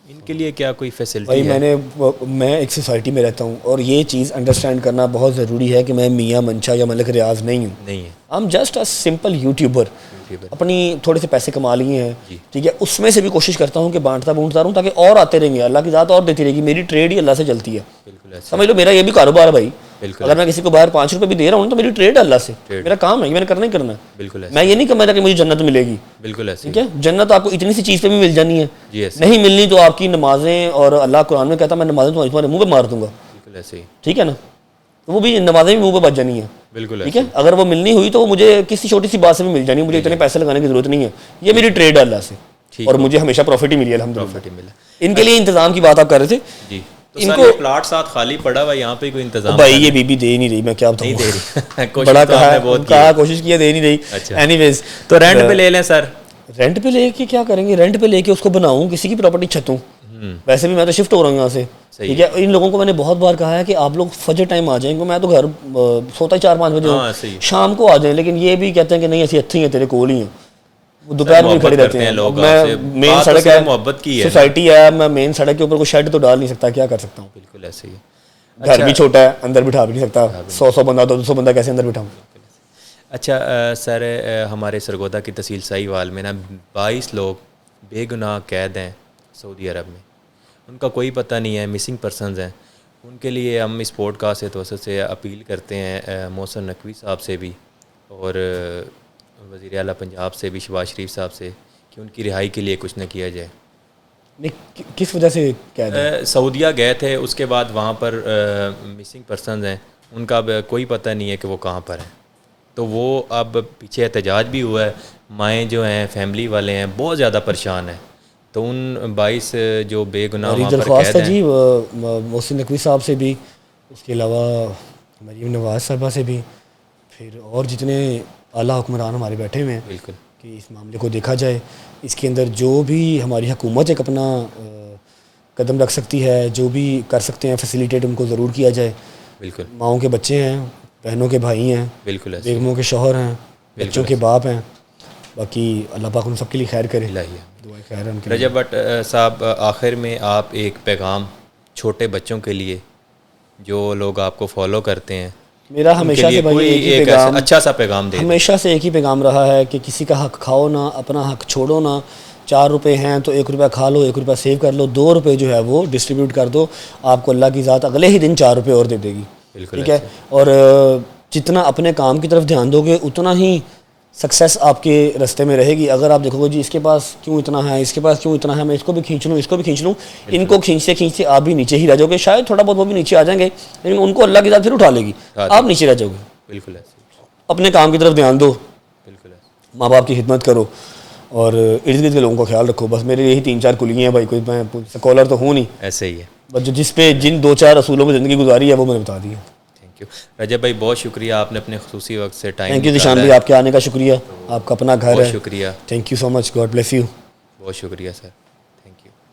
ان کے لیے کیا کوئی فیسلٹی ہے؟ میں ایک سوسائٹی میں رہتا ہوں اور یہ چیز انڈرسٹینڈ کرنا بہت ضروری ہے کہ میں میاں منشا یا ملک ریاض نہیں ہوں. نہیں ہے. ہم جسٹ اے سمپل یوٹیوبر, اپنی تھوڑے سے پیسے کما لیے ہیں. ٹھیک ہے. اس میں سے بھی کوشش کرتا ہوں کہ بانٹتا رہوں تاکہ اور آتے رہیں گے. اللہ کی ذات اور دیتی رہے گی. میری ٹریڈ ہی اللہ سے چلتی ہے. سمجھ لو میرا یہ بھی کاروبار ہے بھائی. اگر میں کسی کو باہر 5 روپے بھی دے رہا ہوں تو میری ٹریڈ ہے اللہ سے, میرا کام ہے, یہ میں نے کرنا ہی کرنا ہے. بالکل. میں یہ نہیں کہتا کہ مجھے جنت ملے گی. بالکل. ٹھیک ہے. جنت آپ کو اتنی سی چیز پہ بھی مل جانی ہے. نہیں ملنی تو آپ کی نمازیں, اور اللہ قرآن میں کہتا میں نمازیں تمہارے منہ پہ مار دوں گا. ٹھیک ہے نا. تو وہ بھی نمازیں بھی منہ پہ بچ جانی ہے. بالکل. ٹھیک ہے. اگر وہ ملنی ہوئی تو وہ مجھے کسی چھوٹی سی بات سے بھی مل جانی, مجھے اتنے پیسے لگانے کی ضرورت نہیں ہے. یہ میری ٹریڈ ہے اللہ سے, اور مجھے ہمیشہ پروفٹ ہی ملی ہے الحمدللہ. ان کے لیے انتظام کی بات آپ کر رہے تھے. جی. ان کو پلاٹ ساتھ خالی پڑا ہوا, یہاں پہ کوئی انتظام بھائی یہ بی بی دے نہیں رہی, میں کیا بتاؤں. نہیں دے رہی, بڑا کہا کوشش کیا, دے نہیں رہی. اینی ویز تو رینٹ پہ لے لیں سر. رینٹ پہ لے کے کیا کریں گے؟ رینٹ پہ لے کے اس کو بناؤں, کسی کی پراپرٹی چھتوں, ویسے بھی میں تو شفٹ ہو رہا ہوں یہاں سے, ٹھیک ہے. ان لوگوں کو میں نے بہت بار کہا ہے کہ آپ لوگ فجر ٹائم آ جائیں گے, میں تو گھر سوتا ہی 4-5 بجے ہوں, شام کو آ جائیں, لیکن یہ بھی کہتے ہیں کہ نہیں ایسی اچھی ہیں تیرے کول ہی ہیں, وہ دوپہر میں کھڑے رہتے ہیں. میں مین سڑک ہے, محبت کی ہے, سوسائٹی ہے, میں مین سڑک کے اوپر کوئی شیڈ تو ڈال نہیں سکتا, کیا کر سکتا ہوں. بالکل ایسے ہی ہے. گھر بھی چھوٹا ہے, اندر بٹھا بھی نہیں سکتا, 100 بندہ 200 بندہ کیسے اندر بٹھاؤں. اچھا سر, ہمارے سرگودا کی تحصیل سہیوال میں نا 22 لوگ بے گناہ قید ہیں سعودی عرب میں, ان کا کوئی پتہ نہیں ہے, مسنگ پرسنز ہیں. ان کے لیے ہم اس پوڈ کاسٹ کے توسط سے اپیل کرتے ہیں محسن نقوی صاحب سے بھی اور وزیر اعلیٰ پنجاب سے بھی شہباز شریف صاحب سے کہ ان کی رہائی کے لیے کچھ نہ کیا جائے. کس وجہ سے قید ہے؟ سعودیہ گئے تھے, اس کے بعد وہاں پر مسنگ پرسنز ہیں, ان کا کوئی پتہ نہیں ہے کہ وہ کہاں پر ہیں. تو وہ اب پیچھے احتجاج بھی ہوا ہے, مائیں جو ہیں فیملی والے ہیں بہت زیادہ پریشان ہیں. تو ان 22 جو بے گناہ وہاں پر درخواست قید ہے جی محسن نقوی صاحب سے بھی, اس کے علاوہ مریم نواز صاحبہ سے بھی, پھر اور جتنے اعلیٰ حکمران ہمارے بیٹھے ہوئے ہیں, بالکل کہ اس معاملے کو دیکھا جائے. اس کے اندر جو بھی ہماری حکومت ایک اپنا قدم رکھ سکتی ہے, جو بھی کر سکتے ہیں فیسیلیٹیٹ, ان کو ضرور کیا جائے. بالکل ماؤں کے بچے ہیں, بہنوں کے بھائی ہیں, بالکل بیگموں کے شوہر ہیں, بچوں کے باپ ہیں. باقی اللہ پاک ان سب کے لیے خیر کرے, دعائیں خیر ہیں ان کے لیے. رجب بٹ صاحب, آخر میں آپ ایک پیغام چھوٹے بچوں کے لیے جو لوگ آپ کو فالو کرتے ہیں, میرا ہمیشہ سے بھائی ایک ہی پیغام, اچھا سا پیغام دے. ہمیشہ سے ایک ہی پیغام رہا ہے کہ کسی کا حق کھاؤ نہ, اپنا حق چھوڑو نہ. 4 روپے ہیں تو 1 روپیہ کھا لو, 1 روپیہ سیو کر لو, 2 روپے جو ہے وہ ڈسٹریبیوٹ کر دو, آپ کو اللہ کی ذات اگلے ہی دن 4 روپے اور دے دے گی. ٹھیک ہے, اور جتنا اپنے کام کی طرف دھیان دو گے اتنا ہی سکسیس آپ کے رستے میں رہے گی. اگر آپ دیکھو گے جی اس کے پاس کیوں اتنا ہے, اس کے پاس کیوں اتنا ہے, میں اس کو بھی کھینچ لوں, اس کو بھی کھینچ لوں, ان کو کھینچتے کھینچتے آپ بھی نیچے ہی رہ جاؤ گے. شاید تھوڑا بہت وہ بھی نیچے آ جائیں گے, لیکن ان کو اللہ کی ذات پھر اٹھا لے گی, آپ نیچے رہ جاؤ گے. بالکل ایسے, اپنے کام کی طرف دھیان دو, بالکل ایسے, ماں باپ کی خدمت کرو, اور ارد گرد کے لوگوں کا خیال رکھو. بس میرے یہی 3-4 کلیاں ہیں بھائی, کوئی میں اسکالر تو ہوں نہیں, ایسے ہی ہے. بس جو جس پہ جن 2-4 اصولوں پہ زندگی گزاری ہے وہ میں نے بتا دی ہے. تھینک یو رجب بھائی, بہت شکریہ, آپ نے اپنے خصوصی وقت سے ٹائم. تھینک یو ذیشان بھائی, آپ کے آنے کا شکریہ, آپ کا اپنا گھر ہے. بہت شکریہ, thank you so much, God bless you. بہت شکریہ سر.